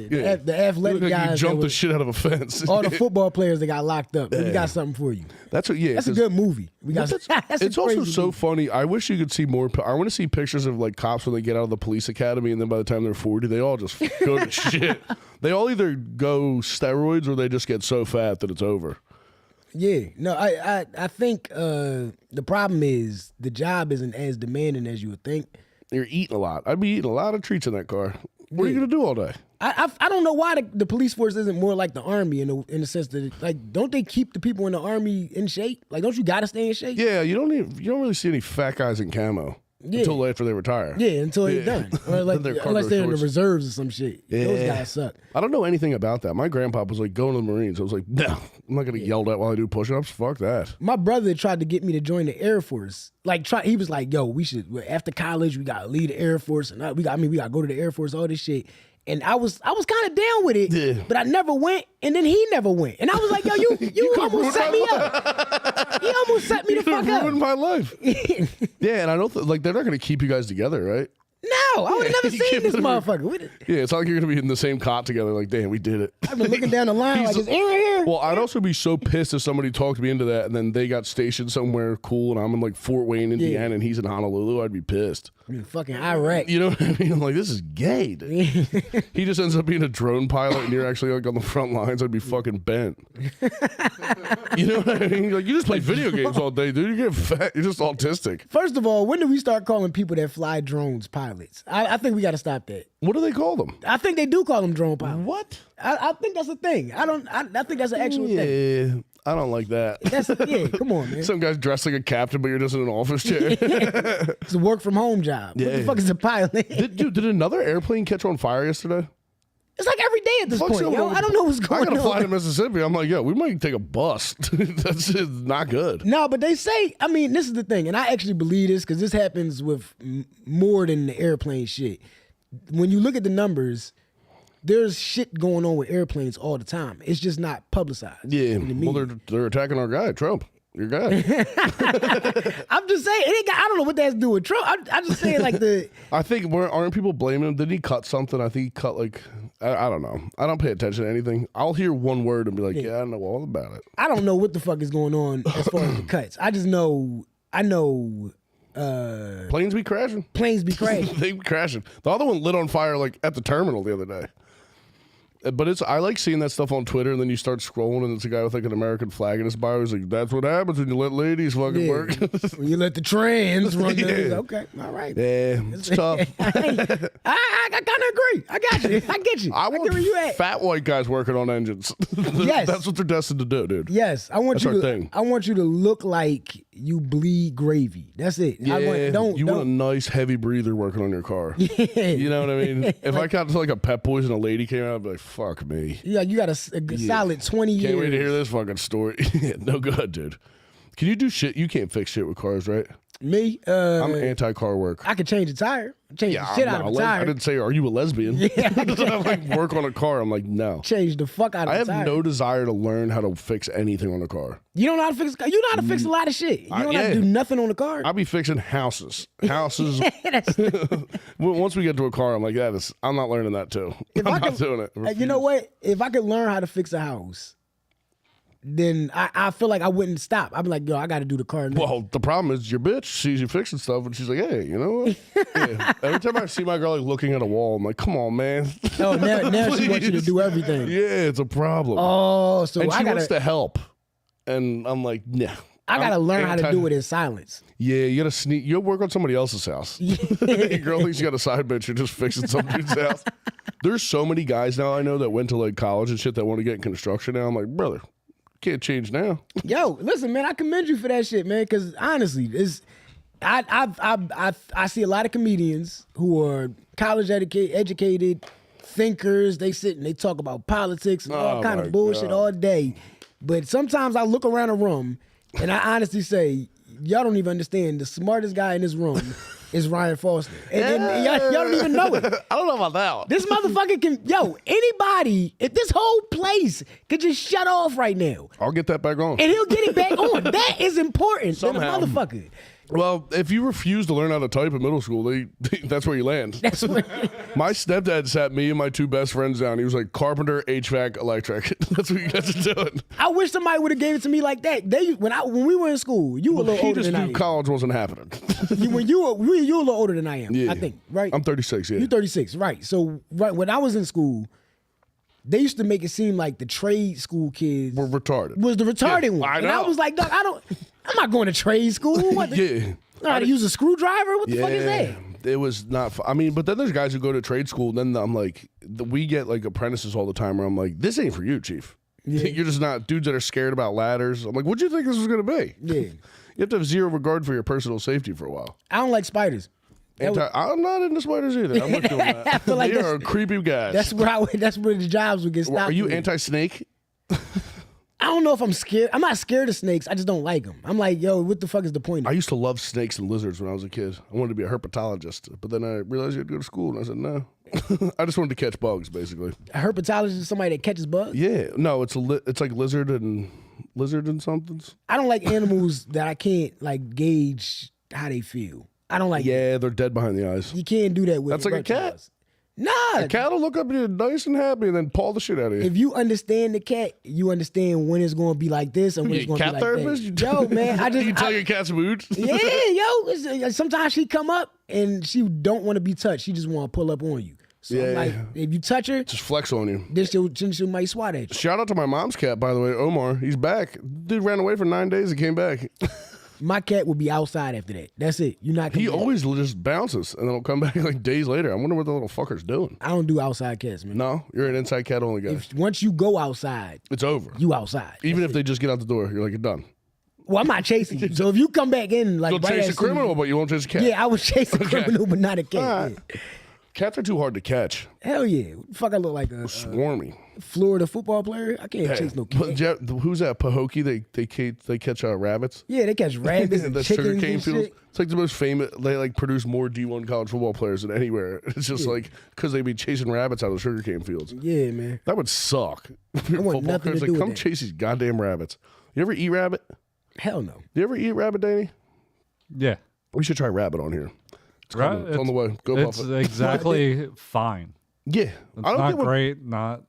Yeah. The athletic guys. You jumped the shit out of a fence. All the football players that got locked up. We got something for you. That's what. Yeah, that's a good movie. It's also so funny. I wish you could see more. I want to see pictures of like cops when they get out of the police academy, and then by the time they're 40, they all just go to shit. They all either go steroids or they just get so fat that it's over. Yeah, no, I think the problem is the job isn't as demanding as you would think. You're eating a lot. I'd be eating a lot of treats in that car. What are you gonna do all day? I don't know why the police force isn't more like the army in the sense that like don't they keep the people in the army in shape? Like don't you gotta stay in shape? Yeah, you don't really see any fat guys in camo. Yeah. Until after they retire. Yeah, until they're done. Or like, unless they're in the reserves or some shit. Yeah. Those guys suck. I don't know anything about that. My grandpa was like going to the Marines. I was like, no, I'm not going to get yelled at while I do push-ups. Fuck that. My brother tried to get me to join the Air Force. He was like, yo, we should, after college, we got to leave the Air Force. And we got to go to the Air Force, all this shit. And I was kind of down with it, but I never went, and then he never went. And I was like, yo, you almost set me up. You almost set me the fuck up. You ruined my life. Yeah, and I don't they're not going to keep you guys together, right? No, I would have never seen this motherfucker. Yeah, it's not like you're gonna be in the same cot together. Like, damn, we did it. I've been looking down the line like, is Aaron here? Well, I'd also be so pissed if somebody talked me into that, and then they got stationed somewhere cool, and I'm in like Fort Wayne, Indiana, and he's in Honolulu. I'd be pissed. I mean, fucking Iraq. You know what I mean? I'm like, this is gay, dude. He just ends up being a drone pilot, and you're actually like on the front lines. I'd be fucking bent. You know what I mean? Like, you just play video games all day, dude. You get fat. You're just autistic. First of all, when do we start calling people that fly drones pilots? I think we got to stop that. What do they call them? I think they do call them drone pilots. What? I think that's a thing. I think that's an actual thing. Yeah, I don't like that. Come on, man. Some guy's dressed like a captain, but you're just in an office chair. It's a work from home job. What the fuck is a pilot? Did another airplane catch on fire yesterday? It's like every day at this point, yo. I don't know what's going on. I gotta fly to Mississippi. I'm like, yo, we might take a bus. That's just not good. No, but they say, I mean, this is the thing, and I actually believe this because this happens with more than the airplane shit. When you look at the numbers, there's shit going on with airplanes all the time. It's just not publicized. Yeah, well, they're attacking our guy, Trump. Your guy. I'm just saying, I don't know what that has to do with Trump. I'm just saying, like I think aren't people blaming him? Did he cut something? I think he cut like I don't know. I don't pay attention to anything. I'll hear one word and be like, yeah, I know all about it. I don't know what the fuck is going on as far as the cuts. I know. Planes be crashing. Planes be crashing. They be crashing. The other one lit on fire like at the terminal the other day. But I like seeing that stuff on Twitter, and then you start scrolling, and it's a guy with like an American flag in his bio. He's like, "That's what happens when you let ladies fucking work." When you let the trans run. Okay, all right. Yeah, it's tough. I kind of agree. I got you. I get you. I want where you at. fat white guys working on engines. Yes, that's what they're destined to do, dude. Yes, I want that's you our to. thing. I want you to look like you bleed gravy. That's it. Yeah, you want a nice heavy breather working on your car. Yeah. You know what I mean? If I got to like a Pep Boys and a lady came out, I'd be like, "Fuck me." Yeah, you got a solid 20 years. Can't wait to hear this fucking story. No good, dude. Can you do shit? You can't fix shit with cars, right? Me? I'm anti-car work. I could change a tire. Change the shit out of a tire. I didn't say, are you a lesbian? Yeah, I like work on a car. I'm like, no. Change the fuck out of a tire. I have no desire to learn how to fix anything on a car. You don't know how to fix a car? You know how to fix a lot of shit. You don't have to do nothing on the car? I'll be fixing houses. Houses. Once we get to a car, I'm like, I'm not learning that too. I'm not doing it. You know what? If I could learn how to fix a house, then I feel like I wouldn't stop. I'd be like, yo, I got to do the car now. Well, the problem is your bitch sees you fixing stuff, and she's like, hey, you know what? Yeah. Every time I see my girl like looking at a wall, I'm like, come on, man. Oh, now she wants you to do everything. Yeah, it's a problem. Oh, so and she wants to help, and I'm like, nah. I gotta learn how to do it in silence. Yeah, you gotta sneak. You'll work on somebody else's house. Your girl thinks you got a side bitch. You're just fixing some dude's house. There's so many guys now I know that went to like college and shit that want to get in construction now. I'm like, brother, can't change now. Yo, listen, man, I commend you for that shit, man. Because honestly, I see a lot of comedians who are college educated thinkers. They sit and they talk about politics and all kind of bullshit all day. But sometimes I look around a room and I honestly say, y'all don't even understand. The smartest guy in this room is Ryan Foster. And y'all don't even know it. I don't know about that one. This motherfucker can, anybody, if this whole place could just shut off right now. I'll get that back on. And he'll get it back on. That is important to the Somehow. motherfucker. Well, if you refuse to learn how to type in middle school, that's where you land. That's what. My stepdad sat me and my two best friends down. He was like, carpenter, HVAC, electric. That's what you guys are doing. I wish somebody would have gave it to me like that. When we were in school, you were a little older than I am. College wasn't happening. You were a little older than I am, Yeah. I think, right? I'm 36, yeah. You're 36, right. So when I was in school, they used to make it seem like the trade school kids We're retarded. was the retarded one. I know. And I was like, Doc, I'm not going to trade school. What the, Yeah. know how to use a screwdriver? What the fuck is that? It was not. I mean, but then there's guys who go to trade school. And then I'm like, we get like apprentices all the time. Where I'm like, this ain't for you, chief. Yeah. You're just not dudes that are scared about ladders. I'm like, what'd you think this was gonna be? Yeah, you have to have zero regard for your personal safety for a while. I don't like spiders. I'm not into spiders either. I'm not doing that. I feel like they are creepy guys. That's where the jobs would get stopped. Are you anti-snake? I don't know if I'm scared. I'm not scared of snakes. I just don't like them. I'm like, yo, what the fuck is the point? I used to love snakes and lizards when I was a kid. I wanted to be a herpetologist, but then I realized you had to go to school, and I said no. I just wanted to catch bugs, basically. A herpetologist is somebody that catches bugs? Yeah, no, it's like lizard and somethings. I don't like animals that I can't like gauge how they feel. I don't like that. Yeah, they're dead behind the eyes. You can't do that with That's like a cat. reptiles. Nah. A cat will look up at you nice and happy and then paw the shit out of you. If you understand the cat, you understand when it's going to be like this and when it's going to be cat like therapist? that. Yo, man, You tell your cat's mood? Yeah, yo. Sometimes she come up and she don't want to be touched. She just want to pull up on you. So I'm like, if you touch her, Just flex on you. then she might swat at you. Shout out to my mom's cat, by the way, Omar. He's back. Dude ran away for 9 days and came back. My cat will be outside after that. That's it. You're not. He coming back. always just bounces and then he'll come back like days later. I wonder what the little fucker's doing. I don't do outside cats, man. No, you're an inside cat only guy. Once you go outside, It's over. you outside. Even if they just get out the door, you're like, you're done. Well, I'm not chasing you. So if you come back in, like You'll right chase a as soon as- criminal, but you won't chase a cat. Yeah, I would chase a criminal, but not a cat. All right. Yeah. Cats are too hard to catch. Hell yeah. Fuck, I look like a Swarmy. Florida football player. I can't chase no cat. Who's that? Pahokee? They catch rabbits. Yeah, they catch rabbits and the chickens sugarcane and fields. shit. It's like the most famous. They like produce more D1 college football players than anywhere. It's just like because they be chasing rabbits out of the sugarcane fields. Yeah, man. That would suck. I want nothing to do with Come that. chase these goddamn rabbits. You ever eat rabbit? Hell no. You ever eat rabbit, Danny? Yeah. We should try rabbit on here. It's, Right? coming. It's on the way. Go It's Buffett. exactly fine. Yeah, It's I don't not think great. Not.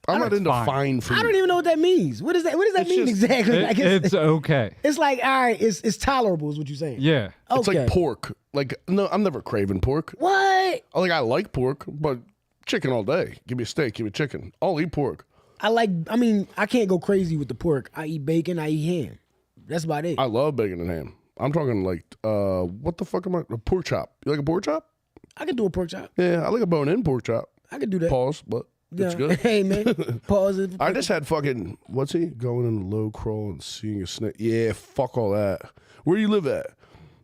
I'm not into fine. fine food. I don't even know what that means. What does that It's mean just- exactly? Like, It's okay. it's like, all right, it's tolerable is what you're saying. Yeah. It's Okay. like pork. Like no, I'm never craving pork. What? I like pork, but chicken all day. Give me a steak. Give me chicken. I'll eat pork. I can't go crazy with the pork. I eat bacon, I eat ham. That's about it. I love bacon and ham. I'm talking like, what the fuck am I? A pork chop. You like a pork chop? I can do a pork chop. Yeah, I like a bone-in pork chop. I can do that. Pause, but it's Yeah. good. Hey, man. Pause it. I just had fucking, what's he? Going in a low crawl and seeing a snake. Yeah, fuck all that. Where you live at?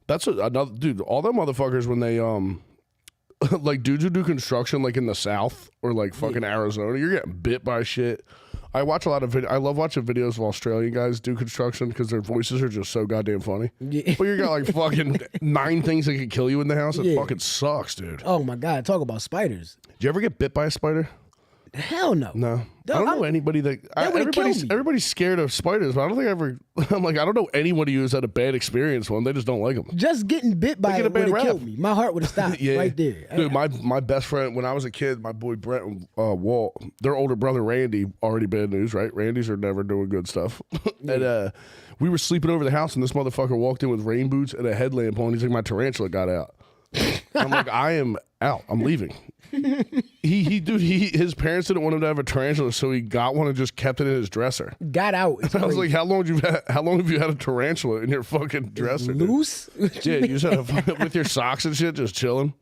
That's another, dude, all them motherfuckers when they, like dudes who do construction like in the South or like fucking Arizona, you're getting bit by shit. I watch a lot of I love watching videos of Australian guys do construction because their voices are just so goddamn funny. Yeah. But you got like fucking 9 things that could kill you in the house. It Yeah. fucking sucks, dude. Oh, my God. Talk about spiders. Did you ever get bit by a spider? Hell no. No. I don't know anybody that would've killed me. everybody's scared of spiders, but I don't think I ever I'm like I don't know anybody who's had a bad experience with them. They just don't like them. Just getting bit by get a it would bad have rap. killed me. My heart would have stopped right there. Dude, my best friend when I was a kid, my boy Brent Walt, their older brother Randy, already bad news, right? Randy's are never doing good stuff. And we were sleeping over the house and this motherfucker walked in with rain boots and a headlamp on. He's like, my tarantula got out. I'm like, I am out. I'm leaving. His parents didn't want him to have a tarantula, so he got one and just kept it in his dresser. Got out. It's I was crazy. like, how long have you had a tarantula in your fucking dresser? dude? Loose? Yeah, you just had with your socks and shit, just chilling.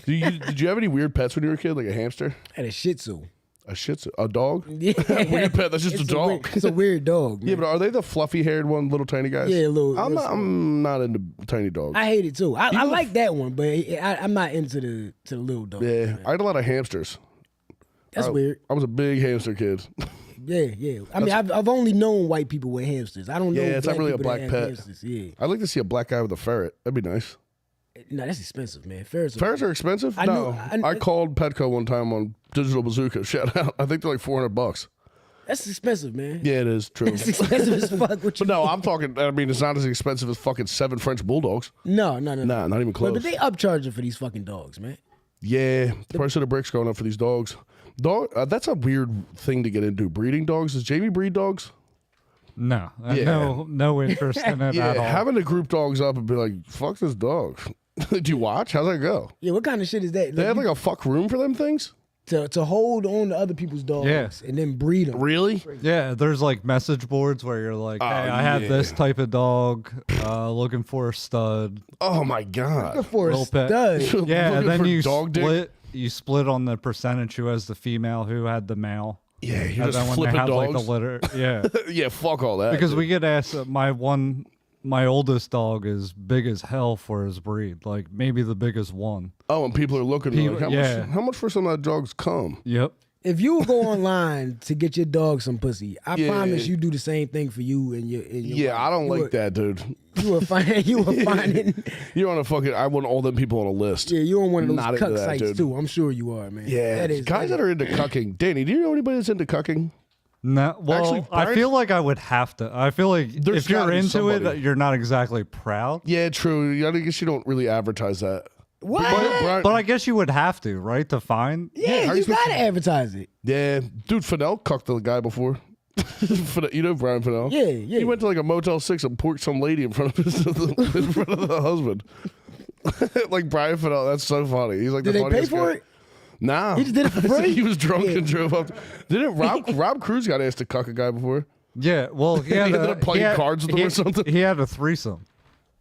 Did you have any weird pets when you were a kid, like a hamster, Had a Shih Tzu. a shih tzu, a dog? Yeah. Weird pet. That's just a It's dog. It's a weird dog. Man. Yeah, but are they the fluffy-haired one, little tiny guys? Yeah, little- I'm not into tiny dogs. I hate it too. I like that one, but I'm not into the little dog. Yeah, I had a lot of hamsters. That's weird. I was a big hamster kid. Yeah. I mean, I've only known white people with hamsters. I don't know. Yeah, it's not black really a people that black have pet. Hamsters. Yeah. I'd like to see a black guy with a ferret. That'd be nice. No, that's expensive, man. Ferrets. Ferrets are expensive? I No. know- I called Petco one time on Digital Bazooka. Shout out. I think they're like $400. That's expensive, man. Yeah, it is true. It's expensive as fuck. What you But no, I'm talking. I mean, it's not as expensive as fucking 7 French bulldogs. No. Nah, not even close. But they upcharging for these fucking dogs, man. Yeah, the price of the brick's going up for these dogs. That's a weird thing to get into. Breeding dogs. Does Jamie breed dogs? No. Yeah. No interest in it Yeah, at all. having to group dogs up and be like, "Fuck this dog." Did you watch? How's that go? Yeah, what kind of shit is that? They have like a fuck room for them things. to hold on to other people's dogs Yeah. and then breed them. Really? Yeah, there's like message boards where you're like, hey, I have yeah. this type of dog, looking for a stud. Oh my god. For a Little pet. stud. Yeah, Looking and then for you dog dick? split. You split on the percentage who has the female, who had the male. Yeah, you're And just then when flipping they have dogs. like the litter, yeah. Yeah, fuck all that. Because we get asked. My oldest dog is big as hell for his breed, like maybe the biggest one. and people are looking. People- Like, yeah. how much for some of that dog's cum? Yep. If you go online to get your dog some pussy, I Yeah. promise you do the same thing for you and your Yeah, wife. I don't You like will- that, dude. You will find it. You're on a fucking. I want all them people on a list. Yeah, you're on one of those Not into cuck that, sites dude. too. I'm sure you are, man. Yeah, that is guys that are into cucking. Danny, do you know anybody that's into cucking? No, well, Actually, I feel like I would have to. I feel like There's if you're gotta be into somebody. it, you're not exactly proud. Yeah, true. I guess you don't really advertise that. What? But I guess you would have to, right? To find. yeah, how you you supposed gotta advertise it. Yeah, dude, Fidel cucked the guy before. You know Brian Fidel? Yeah, yeah. He went to like a Motel 6 and porked some lady in front of the husband. Like Brian Fidel, that's so funny. He's like Did the they pay funniest for guy. it? Nah. He just did it for free? He was drunk and drove up. Didn't Rob Cruz got asked to cuck a guy before? Yeah, well, he ended up playing cards with him or something? He had a threesome.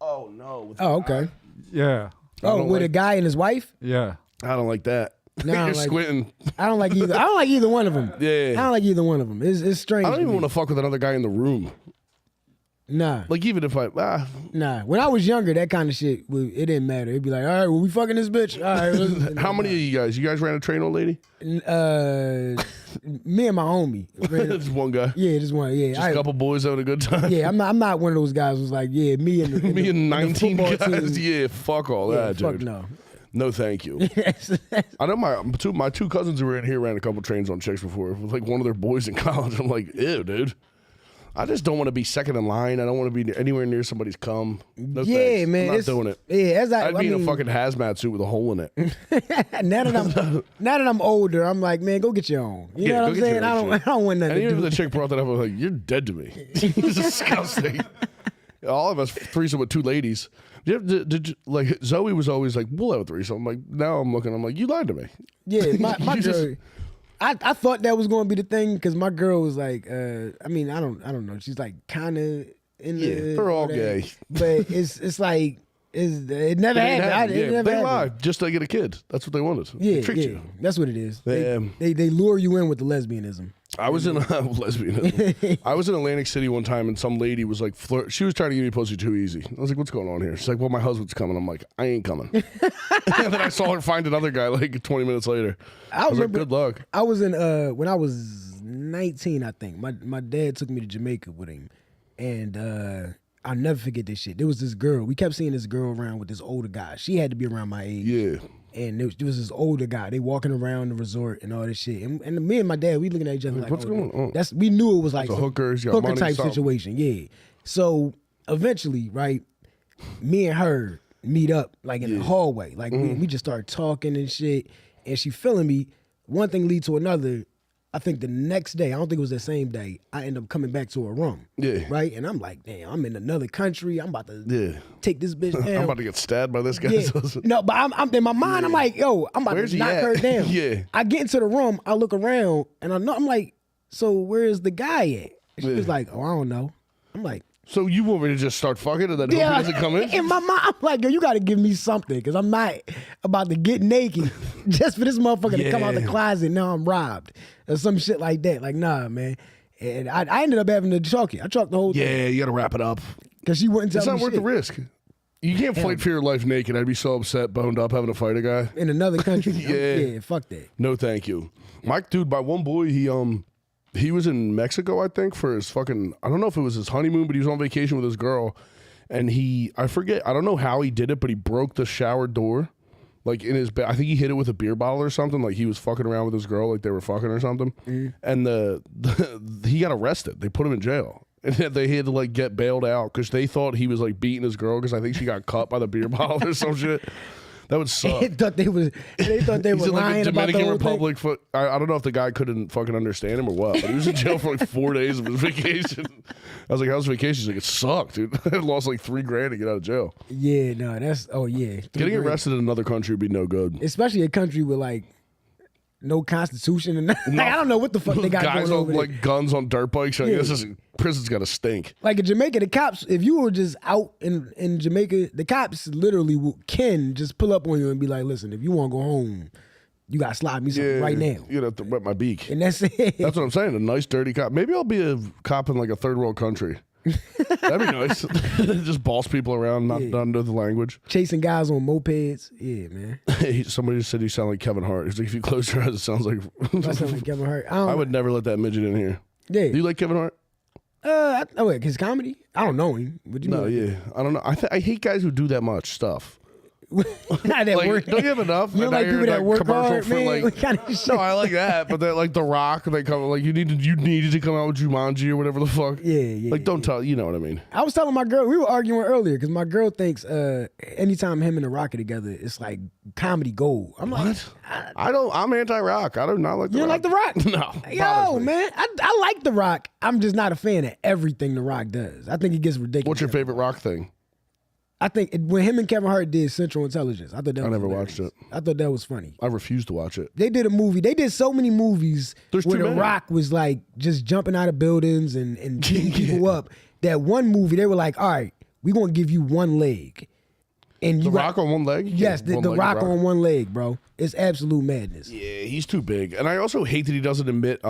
Oh no. Oh, okay. Yeah, Oh, don't with a like- guy and his wife? yeah. I don't like that. No, I You're don't like- squinting. I don't like either. I don't like either one of them. Yeah. I don't like either one of them. It's strange. I don't to even me. want to fuck with another guy in the room. Nah, Like even if nah. When I was younger, that kind of shit, it didn't matter. It'd be like, all right, well, we fucking this bitch. All right. how many of you guys? You guys ran a train on lady? Me and my homie. Just one guy. Yeah, just one. Yeah, Just a couple boys having a good time. yeah. I'm not one of those guys who's like, yeah, me and the, Me and the 19 football guys. team. Yeah, fuck all Yeah, that, fuck dude. no. No, thank you. I know my two cousins who were in here ran a couple trains on chicks before with like one of their boys in college. I'm like, ew, dude. I just don't want to be second in line. I don't want to be anywhere near somebody's cum. No Yeah, thanks. man, I'm not it's- doing it. Yeah, as I'd be in a mean, fucking hazmat suit with a hole in it. now that I'm older, I'm like, man, go get your own. You know go what I'm get your saying? own I shit. don't want nothing And to even do. if the chick brought that up, I was like, you're dead to me. It's disgusting. All of us threesome with two ladies. Did you, like Zoe was always like, we'll have a threesome. I'm like, now I'm looking, I'm like, you lied to me. Yeah, my You girl. just- I thought that was going to be the thing because my girl was like, I mean, I don't know. She's like kind of in the. Yeah, they're all whatever. gay. But it's like it never It ain't happened. happening. It Yeah, never they happened. lied just to get a kid. That's what they wanted. Yeah, They tricked yeah, you. that's what it is. They, They lure you in with the lesbianism. I was in a lesbian. I was in Atlantic City one time, and some lady was like, she was trying to give me pussy too easy. I was like, "What's going on here?" She's like, "Well, my husband's coming." I'm like, "I ain't coming." And then I saw her find another guy like 20 minutes later. I was like, remember- "Good luck." I was in when I was 19, I think. My dad took me to Jamaica with him, and I'll never forget this shit. There was this girl. We kept seeing this girl around with this older guy. She had to be around my age. Yeah. And there was this older guy. They walking around the resort and all this shit. And me and my dad, we looking at each other like, what's going on? We knew it was like It's a some hooker, he's got hooker money, type something. situation. Yeah. So eventually, right, me and her meet up like in the hallway. Like we just started talking and shit. And she feeling me. One thing lead to another. I think the next day, I don't think it was the same day, I end up coming back to her room. Yeah. Right? And I'm like, damn, I'm in another country. I'm about to Yeah. take this bitch down. I'm about to get stabbed by this guy. Yeah. No, but I'm in my mind. I'm like, yo, I'm about Where's to he knock at? her down. Yeah. I get into the room. I look around, and I'm like, so where's the guy at? And she was like, oh, I don't know. I'm like, So you want me to just start fucking and then hope he doesn't come in? In my mind, I'm like, yo, you got to give me something because I'm not about to get naked just for this motherfucker to come out the Yeah. closet. Now I'm robbed or some shit like that. Like, nah, man. And I ended up having to chalk it. I chalked the whole thing Yeah, you got to wrap it up. because she wouldn't tell It's me not worth shit. the risk. You can't fight for your life naked. I'd be so upset, boned up, having to fight a guy. In another country. Yeah. Yeah, fuck that. No, thank you. Mike, dude, my one boy, he was in Mexico, I think, for his fucking, I don't know if it was his honeymoon, but he was on vacation with his girl. And I forget, I don't know how he did it, but he broke the shower door. Like in his bed, I think he hit it with a beer bottle or something. Like he was fucking around with his girl, like they were fucking or something. And he got arrested. They put him in jail. And then they had to like get bailed out because they thought he was like beating his girl because I think she got cut by the beer bottle or some shit. That would suck. They thought they were He's lying in like the about the Dominican whole thing. Republic. I don't know if the guy couldn't fucking understand him or what, but he was in jail for like 4 days of his vacation. I was like, how's vacation? He's like, it sucked, dude. I lost like $3,000 to get out of jail. Yeah, no, that's yeah. Getting arrested in another country would be no good. especially a country with like no constitution and nothing. Like, I don't know what the fuck they got Guys going on over there. like guns on dirt bikes. Like, Yeah. Prison's got to stink. Like in Jamaica, the cops, if you were just out in Jamaica, the cops literally can just pull up on you and be like, listen, if you want to go home, you got to slide me something right now. You'd have to wet my beak. And that's it. That's what I'm saying. A nice, dirty cop. Maybe I'll be a cop in like a third world country. That'd be nice. Just boss people around, not know the language. Chasing guys on mopeds. Yeah, man. Somebody said you sound like Kevin Hart. He's like, if you close your eyes, it sounds like. I sound like Kevin Hart. I would never let that midget in here. Yeah. Do you like Kevin Hart? Wait, his comedy? I don't know him. What do you No, mean? yeah. I don't know. I hate guys who do that much stuff. Not that Like, work. don't you have enough? You don't And like now people you're that work commercial hard, for, man? like- What kind of shit? No, I like that, but then like The Rock, they come like you needed to come out with Jumanji or whatever the fuck. Yeah. Like don't tell, you know what I mean? I was telling my girl, we were arguing earlier because my girl thinks anytime him and The Rock are together, it's like comedy gold. I'm like, I'm anti-Rock. I do not like The you Rock. don't like The Rock? No. Yo, bothers me. man, I like The Rock. I'm just not a fan of everything The Rock does. I think it gets ridiculous. What's your favorite Rock thing? I think when him and Kevin Hart did Central Intelligence, I thought that was never hilarious. watched it. I thought that was funny. I refuse to watch it. They did a movie. They did so many movies There's where too The many. Rock was like just jumping out of buildings and beating people up. That one movie, they were like, all right, we're going to give you one leg. And The you Rock on one leg? Yes, the One-legged Rock on one leg, bro. It's absolute madness. Yeah, he's too big. And I also hate that he doesn't admit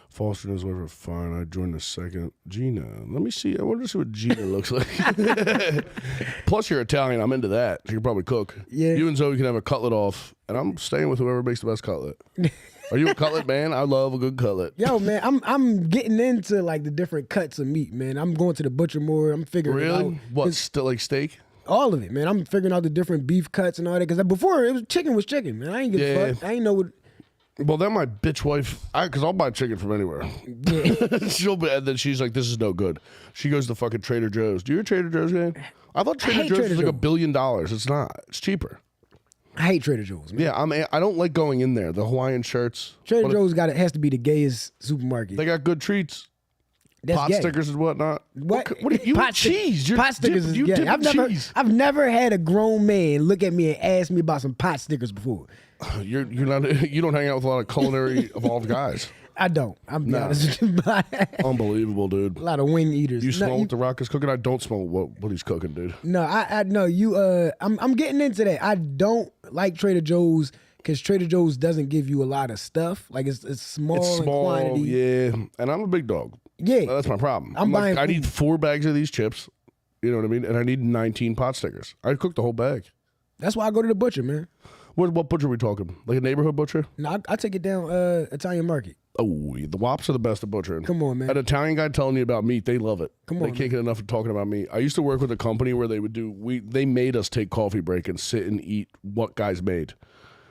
Foster knows whatever. Fine, I joined the second. Gina. Let me see. I want to see what Gina looks like. Plus, you're Italian. I'm into that. You can probably cook. Yeah. You and Zoe can have a cutlet off, and I'm staying with whoever makes the best cutlet. Are you a cutlet man? I love a good cutlet. Yo, man, I'm getting into like the different cuts of meat, man. I'm going to the butcher more. I'm figuring it Really? out. What, still like steak? All of it, man. I'm figuring out the different beef cuts and all that. Because before, it was chicken, man. I ain't give a Yeah. fuck. I ain't know what... Well, then my bitch wife, because I'll buy chicken from anywhere. Yeah. She'll be, and then she's like, "This is no good." She goes to fucking Trader Joe's. Do you hear Trader Joe's game? I thought Trader hate Joe's Trader was like $1 Joe's. billion. It's not. It's cheaper. I hate Trader Joe's, man. Yeah, I don't like going in there. The Hawaiian shirts. Trader But Joe's has to be the gayest supermarket. They got good treats. That's Pot gay. stickers and whatnot. What? What do you Pot eat stick- cheese? You're pot stickers is you gay. dip in cheese. I've never had a grown man look at me and ask me about some pot stickers before. You're not. You don't hang out with a lot of culinary evolved guys. I don't. I'm be No. honest with you. A Unbelievable, dude. lot of wing eaters. You No, smell what The Rock is cooking? I don't smell what he's cooking, dude. No, I no, you I'm getting into that. I don't like Trader Joe's because Trader Joe's doesn't give you a lot of stuff. Like it's small, It's in small, quantity. yeah. And I'm a big dog. Yeah. That's my problem. I'm like, buying I need food. 4 bags of these chips. You know what I mean? And I need 19 pot stickers. I cook the whole bag. That's why I go to the butcher, man. What butcher are we talking? Like a neighborhood butcher? No, I take it down Italian market. Oh, the Wops are the best at butchering. Come on, man. An Italian guy telling you about meat, they love it. Come They on, can't get enough of talking about meat. I used to work with a company where they would they made us take coffee break and sit and eat what guys made.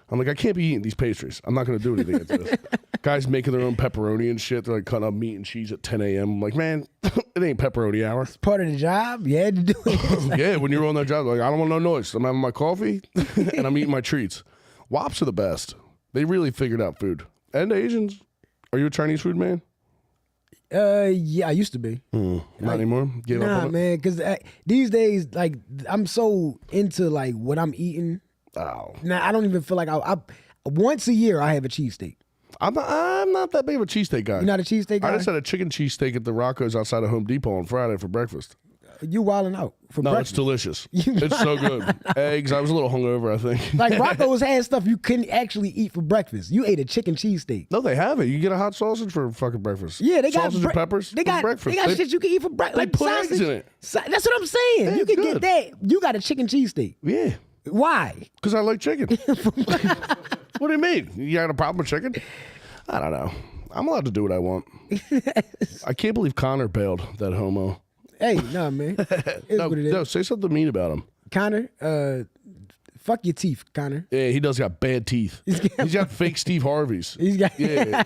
I'm like, I can't be eating these pastries. I'm not going to do anything into this. Guys making their own pepperoni and shit. They're like cutting up meat and cheese at 10 a.m. I'm like, man, it ain't pepperoni hour. Part of the job, you had to do it. Yeah, when you're on that job, like, I don't want no noise. I'm having my coffee and I'm eating my treats. Wops are the best. They really figured out food. And Asians. Are you a Chinese food man? Yeah, I used to be. Not anymore? Gave up Nah, on it? man, because these days, like, I'm so into like what I'm eating. Oh. Now I don't even feel like I once a year I have a cheesesteak. I'm not that big of a cheesesteak guy. You're not a cheesesteak guy? I just had a chicken cheesesteak at the Rocco's outside of Home Depot on Friday for breakfast. You wilding out for No, breakfast. it's delicious. It's so good. Eggs. I was a little hungover, I think. Like Rocco's had stuff you couldn't actually eat for breakfast. You ate a chicken cheesesteak. No, they have it. You get a hot sausage for fucking breakfast. Yeah, they got sausage and peppers. They for got breakfast. They got shit you can eat for breakfast. they Like put sausage. eggs in it. That's what I'm saying. Yeah, you can it's get that. You got a chicken cheesesteak. Yeah, Why? because I like chicken. What do you mean? You got a problem with chicken? I don't know. I'm allowed to do what I want. I can't believe Connor bailed, that homo. Hey, nah, man. It's what it is. No, say something mean about him. Connor, fuck your teeth, Connor. Yeah, he does got bad teeth. He's got fake Steve Harveys. He's got. Yeah,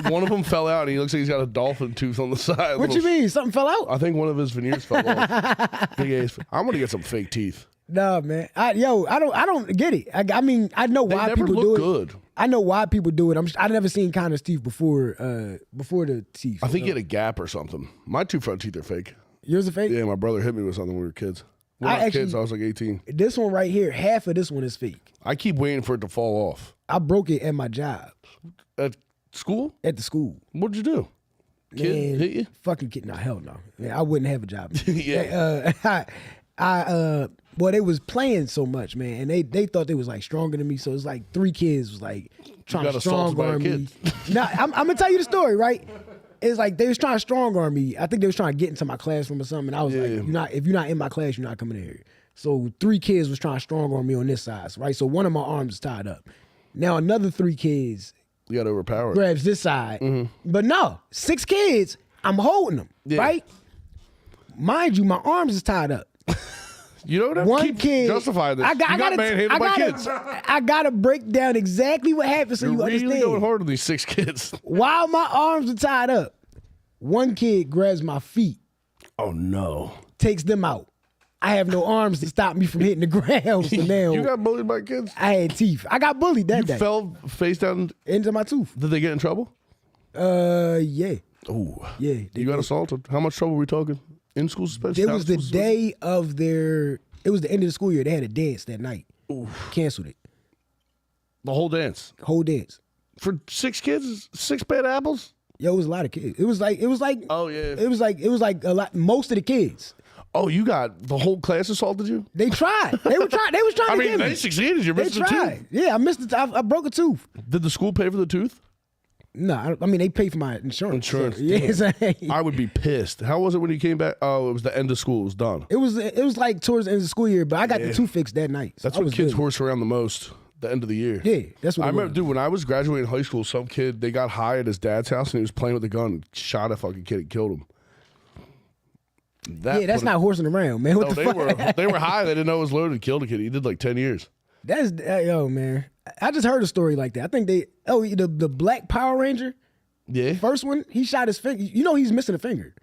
one of them fell out, and he looks like he's got a dolphin tooth on the side. What you mean? Something fell out? I think one of his veneers fell off. Big ass. I'm gonna get some fake teeth. Nah, man. I don't get it. I mean, I know They why never people look do it. good. I know why people do it. I never seen Connor's teeth before the teeth. I think he had a gap or something. My 2 front teeth are fake. Yours are fake? Yeah, my brother hit me with something when we were kids. We're I not actually- kids. I was like 18. This one right here, half of this one is fake. I keep waiting for it to fall off. I broke it at my job, At school? at the school. What'd you do? Kid Man, hit you? Fucking kid. No, hell no. Yeah, I wouldn't have a job. Yeah. Well, they was playing so much, man, and they thought they was like stronger than me. So it's like 3 kids was like trying got to assaulted strong by a arm kid. me. Nah, I'm gonna tell you the story, right? It's like they was trying to strong arm me. I think they was trying to get into my classroom or something. And I was like, if you're not in my class, you're not coming in here. So 3 kids was trying to strong arm me on this side, right? So one of my arms is tied up. Now another 3 kids You got overpowered. grabs this side. But no, 6 kids, I'm holding them, Yeah. right? Mind you, my arms is tied up. You don't have to keep justifying this. You got manhandled by kids. I gotta break down exactly what happened so you really understand. Going hard on these 6 kids. While my arms are tied up, one kid grabs my feet. Oh no! Takes them out. I have no arms to stop me from hitting the ground. So now you got bullied by kids? I had teeth. I got bullied that day. You fell face down into my tooth. Did they get in trouble? Yeah. Oh. Yeah. You got assaulted. How much trouble were we talking? In school suspension? It was the day of it was the end of the school year. They had a dance that night. Oof. Canceled it. The whole dance? Whole dance. For 6 kids? 6 bad apples? Yo, it was a lot of kids. It was like oh yeah. It was like a lot, most of the kids. Oh, you got the whole class assaulted you? They tried. They was trying to get me. They succeeded. You missed they a tried. tooth. Yeah, I missed I broke a tooth. Did the school pay for the tooth? No, I mean they paid for my insurance. Insurance. So, yeah, I would be pissed. How was it when you came back? Oh, it was the end of school. It was done. It was like towards the end of the school year, but I got the tooth fixed that night. So that's when kids horse around the most. The end of the year. Yeah, that's what I remember, dude, when I was graduating high school, some kid, they got high at his dad's house and he was playing with a gun and shot a fucking kid and killed him. That's not horsing around, man. What the fuck? They were high. They didn't know it was loaded and killed a kid. He did like 10 years. That's, yo, man. I just heard a story like that. I think the Black Power Ranger, yeah, first one, he shot his finger. You know he's missing a finger.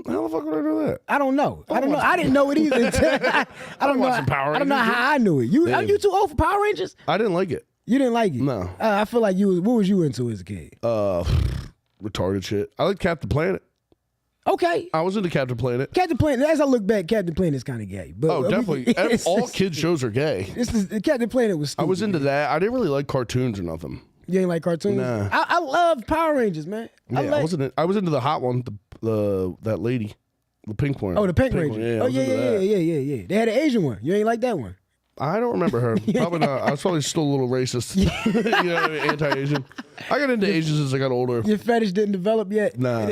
How the fuck would I know that? I don't know. I didn't know it either. I don't know. I don't know how I knew it. Are you too old for Power Rangers? I didn't like it. You didn't like it? No. I feel like what was you into as a kid? Retarded shit. I like Captain Planet. Okay. I was into Captain Planet. Captain Planet, as I look back, Captain Planet is kind of gay. But, definitely. All kids' shows are gay. Captain Planet was stupid. I was into that. I didn't really like cartoons or nothing. You ain't like cartoons? Nah. I love Power Rangers, man. Yeah, I was into the hot one, that lady. The pink one. Oh, the Pink Ranger. Yeah, yeah. They had an Asian one. You ain't like that one? I don't remember her. Probably not. I was probably still a little racist. You know what I mean? Anti-Asian. I got into Asians as I got older. Your fetish didn't develop yet? Nah.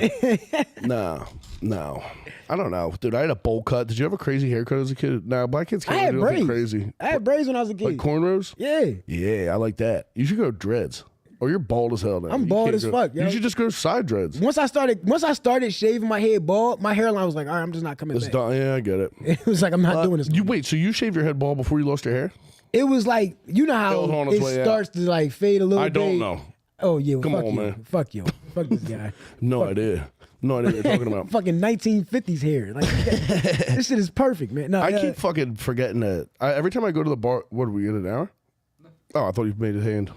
No. I don't know. Dude, I had a bowl cut. Did you have a crazy haircut as a kid? Nah, black kids can't do anything crazy. I had braids when I was a kid. Like cornrows? Yeah. Yeah, I like that. You should go dreads. Or you're bald as hell now. I'm bald as fuck, yo. You should just go side dreads. Once I started shaving my head bald, my hairline was like, all right, I'm just not coming back. Yeah, I get it. It was like, I'm not doing this. So you shaved your head bald before you lost your hair? It was like, you know how it starts to like fade a little bit? I don't know. Oh, yeah. Come on, man. Fuck you. Fuck this guy. No idea. No idea what you're talking about. Fucking 1950s hair. Like, this shit is perfect, man. No, I keep fucking forgetting that. Every time I go to the bar, what, are we in an hour? Oh, I thought you made a hand.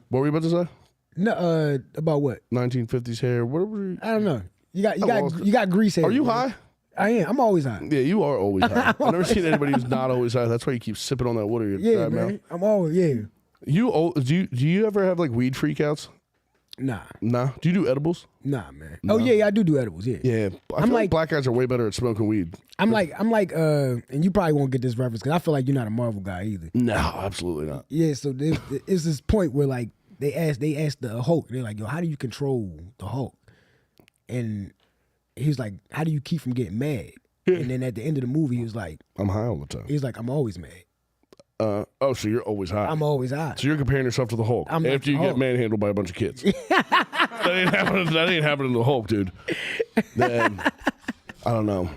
What were you about to say? No, about what? 1950s hair. What were you? I don't know. You got grease hair. Are you high? I am. I'm always high. Yeah, you are always high. I've never seen anybody who's not always high. That's why you keep sipping on that water. Yeah, man. I'm always Do you ever have like weed freakouts? Nah. Do you do edibles? Nah, man. Nah. Oh yeah, I do edibles. Yeah. Yeah. I feel like black guys are way better at smoking weed. I'm like, and you probably won't get this reference because I feel like you're not a Marvel guy either. No, absolutely not. Yeah. So it's this point where like they asked the Hulk. They're like, yo, how do you control the Hulk? And he's like, how do you keep from getting mad? And then at the end of the movie, he was like, I'm high all the time. He's like, I'm always mad. So you're always high. I'm always high. So you're comparing yourself to the Hulk after you get manhandled by a bunch of kids. That ain't happening to the Hulk, dude. Then, I don't know.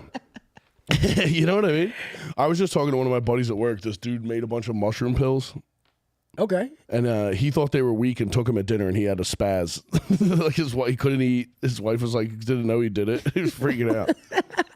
You know what I mean? I was just talking to one of my buddies at work. This dude made a bunch of mushroom pills. Okay. And he thought they were weak and took him at dinner, and he had a spaz. Like his wife, he couldn't eat. His wife was like, didn't know he did it. He was freaking out.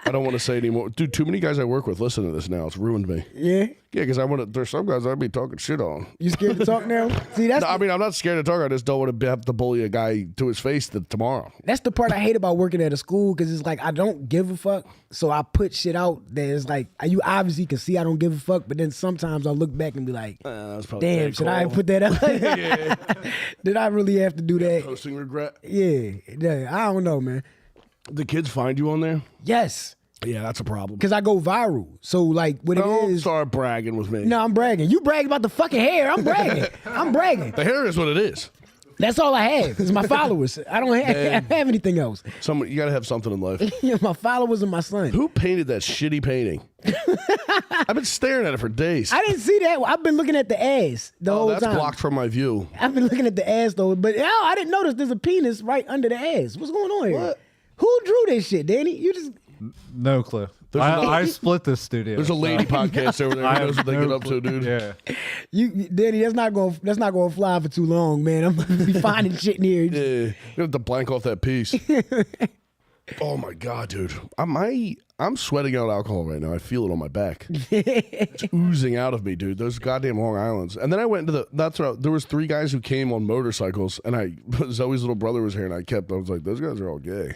I don't want to say anymore. Dude, too many guys I work with listen to this now. It's ruined me. Yeah? Yeah, because there's some guys I'd be talking shit on. You scared to talk now? See, that's I mean, I'm not scared to talk. I just don't want to have to bully a guy to his face tomorrow. That's the part I hate about working at a school because it's like I don't give a fuck. So I put shit out that is like, you obviously can see I don't give a fuck, but then sometimes I look back and be like, damn, should I put that up? Yeah. Did I really have to do that? Posting regret? Yeah. I don't know, man. The kids find you on there? Yes. Yeah, that's a problem. Because I go viral. So, like, what it is... start bragging with me. No, I'm bragging. You brag about the fucking hair. I'm bragging. I'm bragging. The hair is what it is. That's all I have. Is my followers. I don't have anything else. You got to have something in life. My followers and my son. Who painted that shitty painting? I've been staring at it for days. I didn't see that. I've been looking at the ass the whole time. That's blocked from my view. I've been looking at the ass, though. But, I didn't notice there's a penis right under the ass. What's going on here? What? Who drew this shit, Danny? You just... No clue. I split this studio. There's a lady podcast over there. Who knows what they get up to, dude? Yeah. Danny, that's not going to fly for too long, man. I'm gonna be finding shit in here. Yeah, you have to blank off that piece. Oh my god, dude! I'm sweating out alcohol right now. I feel it on my back. It's oozing out of me, dude. Those goddamn Long Islands. And then I went into there was 3 guys who came on motorcycles, and Zoe's little brother was here, and I was like, those guys are all gay.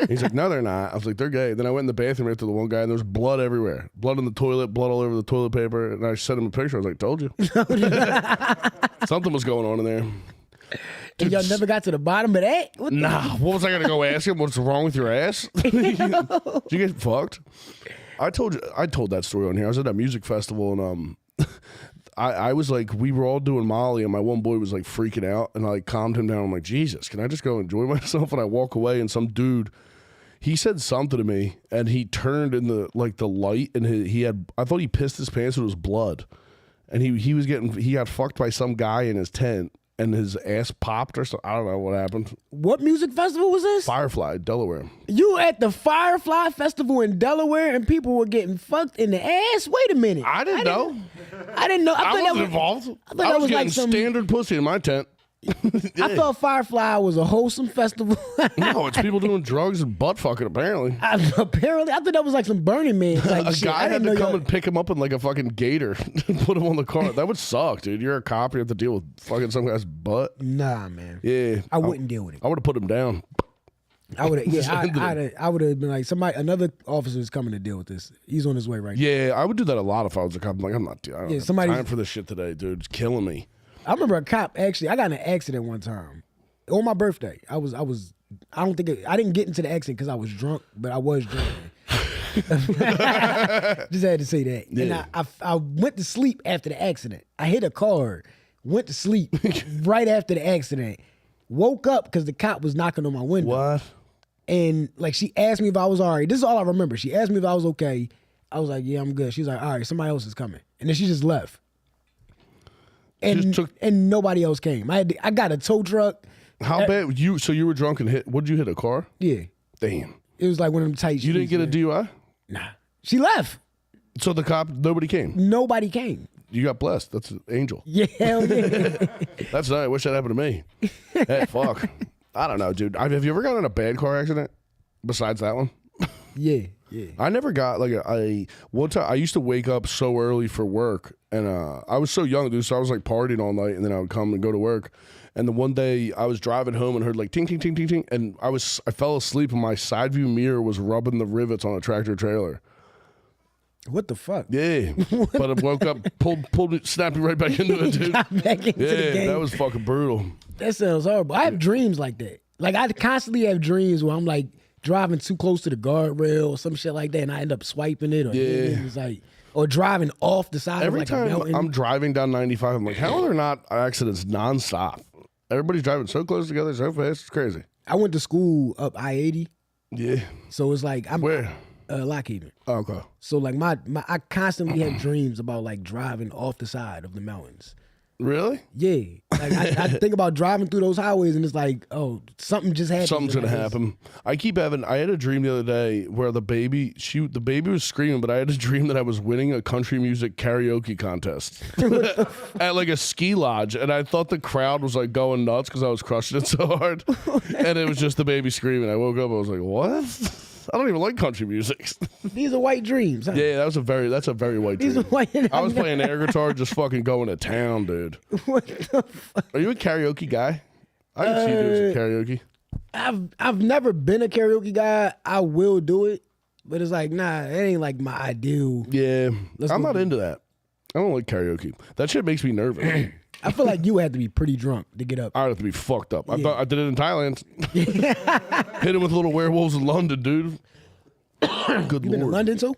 He's like, no, they're not. I was like, they're gay. Then I went in the bathroom after the one guy, and there was blood everywhere, blood in the toilet, blood all over the toilet paper, and I sent him a picture. I was like, told you, something was going on in there. And y'all never got to the bottom of that? What was I gonna go ask him? What's wrong with your ass? Did you get fucked? I told that story on here. I was at that music festival and I was like, we were all doing Molly and my one boy was like freaking out and I like calmed him down. I'm like, Jesus, can I just go enjoy myself? And I walk away and some dude, he said something to me and he turned in the light and I thought he pissed his pants and it was blood. And he got fucked by some guy in his tent. And his ass popped or something. I don't know what happened. What music festival was this? Firefly, Delaware. You at the Firefly Festival in Delaware and people were getting fucked in the ass? Wait a minute. I didn't know. I didn't know. I wasn't involved. I was getting standard pussy in my tent. I thought Firefly was a wholesome festival. No, it's people doing drugs and butt fucking, apparently. Apparently. I thought that was like some Burning Man type A shit. guy had to come and pick him up in like a fucking gator and put him on the car. That would suck, dude. You're a cop. You have to deal with fucking some guy's butt. Nah, man. Yeah. I wouldn't deal with it. I would have put him down. I would have. I would have been like, another officer is coming to deal with this. He's on his way right now. Yeah, I would do that a lot if I was a cop. I'm like, I don't have time for this shit today, dude. It's killing me. I remember a cop I got in an accident one time on my birthday. I didn't get into the accident because I was drunk, but I was drunk. Just had to say that. Yeah. And I went to sleep after the accident. I hit a car, went to sleep right after the accident, woke up because the cop was knocking on my window. What? And like she asked me if I was all right. This is all I remember. She asked me if I was okay. I was like, yeah, I'm good. She's like, all right, somebody else is coming. And then she just left. And nobody else came. I got a tow truck. How bad so you were drunk and hit? What did you hit, a car? Yeah. Damn. It was like one of them tight. You didn't get a DUI? Nah. She left. So the cop, nobody came. Nobody came. You got blessed. That's an angel. Yeah, hell yeah. That's nice. I wish that happened to me. Hey, fuck. I don't know, dude. Have you ever gotten in a bad car accident besides that one? Yeah. I never got one time I used to wake up so early for work and I was so young, dude, so I was like partying all night and then I would come and go to work. And the one day I was driving home and heard like ting ting ting ting ting and I fell asleep and my side view mirror was rubbing the rivets on a tractor trailer. What the fuck? Yeah. But I woke up, pulled me, snapped me right back into it, dude. Got back into the game. That was fucking brutal. That sounds horrible. I have dreams like that. Like I constantly have dreams where I'm like driving too close to the guardrail or some shit like that, and I end up swiping it, or it's like, or driving off the side. Every of like time a mountain. I'm driving down 95, I'm like, how are there not accidents nonstop? Everybody's driving so close together, so fast, it's crazy. I went to school up I-80. Yeah. So it's like I'm where? Lockheed. Oh, okay. So like I constantly have dreams about like driving off the side of the mountains. Really? Yeah. Like I think about driving through those highways and it's like, oh, something just happened. Something's gonna happen. I had a dream the other day where the baby was screaming, but I had a dream that I was winning a country music karaoke contest at like a ski lodge, and I thought the crowd was like going nuts because I was crushing it so hard, and it was just the baby screaming. I woke up, I was like, what? I don't even like country music. These are white dreams, huh? Yeah, that's a very white dream. I was playing air guitar, just fucking going to town, dude. What the fuck? Are you a karaoke guy? I can see you doing some karaoke. I've never been a karaoke guy. I will do it, but it's like, nah, it ain't like my ideal. Yeah, I'm not into that. I don't like karaoke. That shit makes me nervous. I feel like you had to be pretty drunk to get up. I'd have to be fucked up. Yeah. I did it in Thailand. Hit him with little werewolves in London, dude. Good you Lord. Been to London too?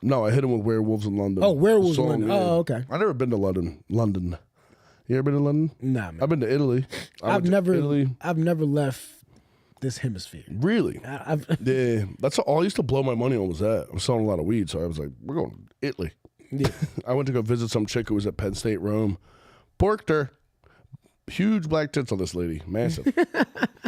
No, I hit him with werewolves in London. Oh, werewolves in London. Oh, okay. I've never been to London. You ever been to London? Nah, man. I've been to Italy. I've never left this hemisphere. Really? Yeah. That's all I used to blow my money on was that. I was selling a lot of weed, so I was like, we're going to Italy. Yeah. I went to go visit some chick who was at Penn State, Rome. Porked her. huge black tits on this lady, massive.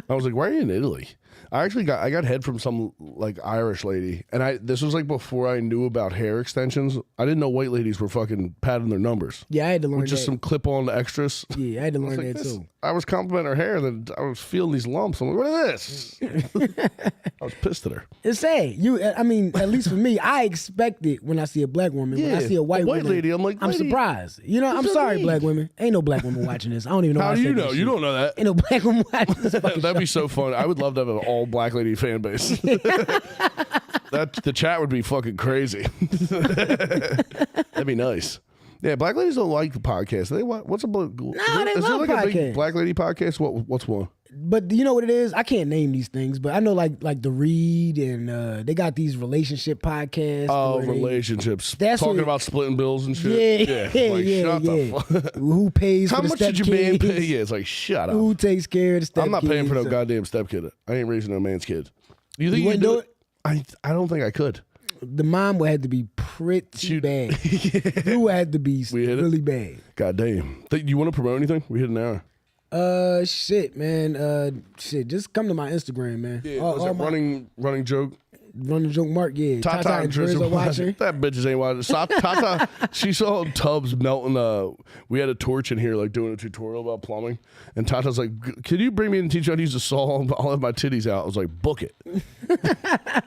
I was like, why are you in Italy? I got head from some like Irish lady, and this was like before I knew about hair extensions. I didn't know white ladies were fucking padding their numbers. Yeah, I had to learn with just that. some clip-on extras. Yeah, I had to learn that too. I was complimenting her hair, and then I was feeling these lumps. I'm like, what is this? I was pissed at her. It's sad. I mean, at least for me, I expect it when I see a black woman. When I see a white woman, lady, I'm like, I'm surprised. You know, I'm sorry, black women. Ain't no black women watching this. I don't even know. How do you know? You don't know that. Ain't no black women watching this. That'd be so fun. I would love to have an all black lady fan base. The chat would be fucking crazy. That'd be nice. Yeah, black ladies don't like the podcast. They want what's a they is love there like a big podcasts. black lady podcast? What's one? But you know what it is? I can't name these things, but I know like the Reed and they got these relationship podcasts. Oh, where relationships. That's Talking what- about splitting bills and shit. Yeah, Like, shut the fuck. Who pays How for the much did your man stepkids? pay? Yeah, it's like shut up. Who takes care of the stepkids? I'm not paying for no goddamn stepkid. I ain't raising no man's kid. You think You wouldn't do it? I don't think I could. The mom would have to be pretty bad. You would have to be We hit it? really bad. God damn. You want to promote anything? We hit an hour. Shit, man. Shit, just come to my Instagram, man. Yeah, All was it my- running joke? Running joke mark, yeah. Tata and Drizz are watching. That bitches ain't watching. Tata, she saw Tubbs melting. We had a torch in here, like doing a tutorial about plumbing, and Tata's like, "Can you bring me and teach you how to use a saw? I'll have my titties out." I was like, "Book it."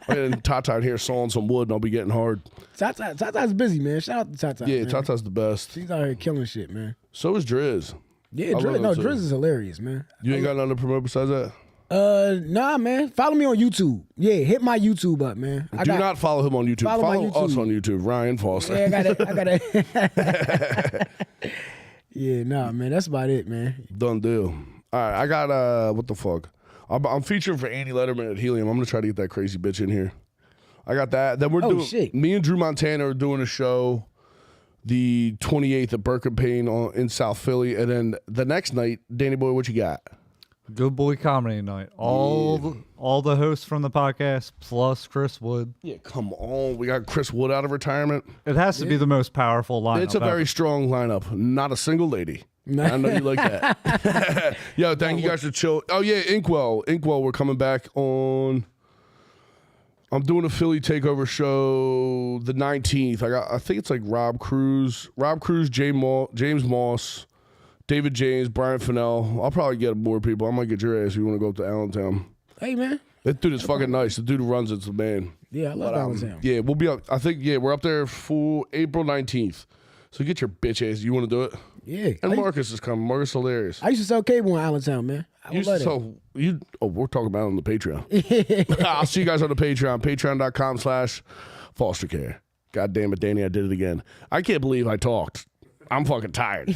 And Tata in here sawing some wood, and I'll be getting hard. Tata's busy, man. Shout out to Tata. Yeah, man. Tata's the best. She's out here killing shit, man. So is Drizz. Yeah, love Drizz, him too. Drizz is hilarious, man. You ain't got nothing to promote besides that. Nah, man. Follow me on YouTube. Yeah, hit my YouTube up, man. Do not follow him on YouTube. Follow my us YouTube. on YouTube, Ryan Foster. Yeah, I gotta. Yeah, nah, man. That's about it, man. Done deal. All right, I got what the fuck? I'm featuring for Andy Letterman at Helium. I'm gonna try to get that crazy bitch in here. I got that. Then we're doing. Shit. Me and Drew Montana are doing a show the 28th at Burke and Payne in South Philly, and then the next night, Danny Boy, what you got? Good Boy Comedy Night. All the hosts from the podcast plus Chris Wood. Yeah, come on. We got Chris Wood out of retirement. It has to be the most powerful lineup. It's a very strong lineup. Not a single lady. I know you like that. Yo, thank you guys for chill. Oh yeah, Inkwell, we're coming back on. I'm doing a Philly takeover show the 19th. I think it's like Rob Cruz, James Moss, David James, Brian Fennell. I'll probably get more people. I might get your ass if you want to go up to Allentown. Hey, man. That dude is fucking nice. The dude who runs it's the man. Yeah, I love Allentown. Yeah, we'll be up. I think we're up there for April 19th. So get your bitch ass. You want to do it? Yeah. And Marcus is coming. Marcus hilarious. I used to sell cable in Allentown, man. I would love that. We're talking about it on the Patreon. I'll see you guys on the Patreon. Patreon.com/fostercare. God damn it, Danny, I did it again. I can't believe I talked. I'm fucking tired.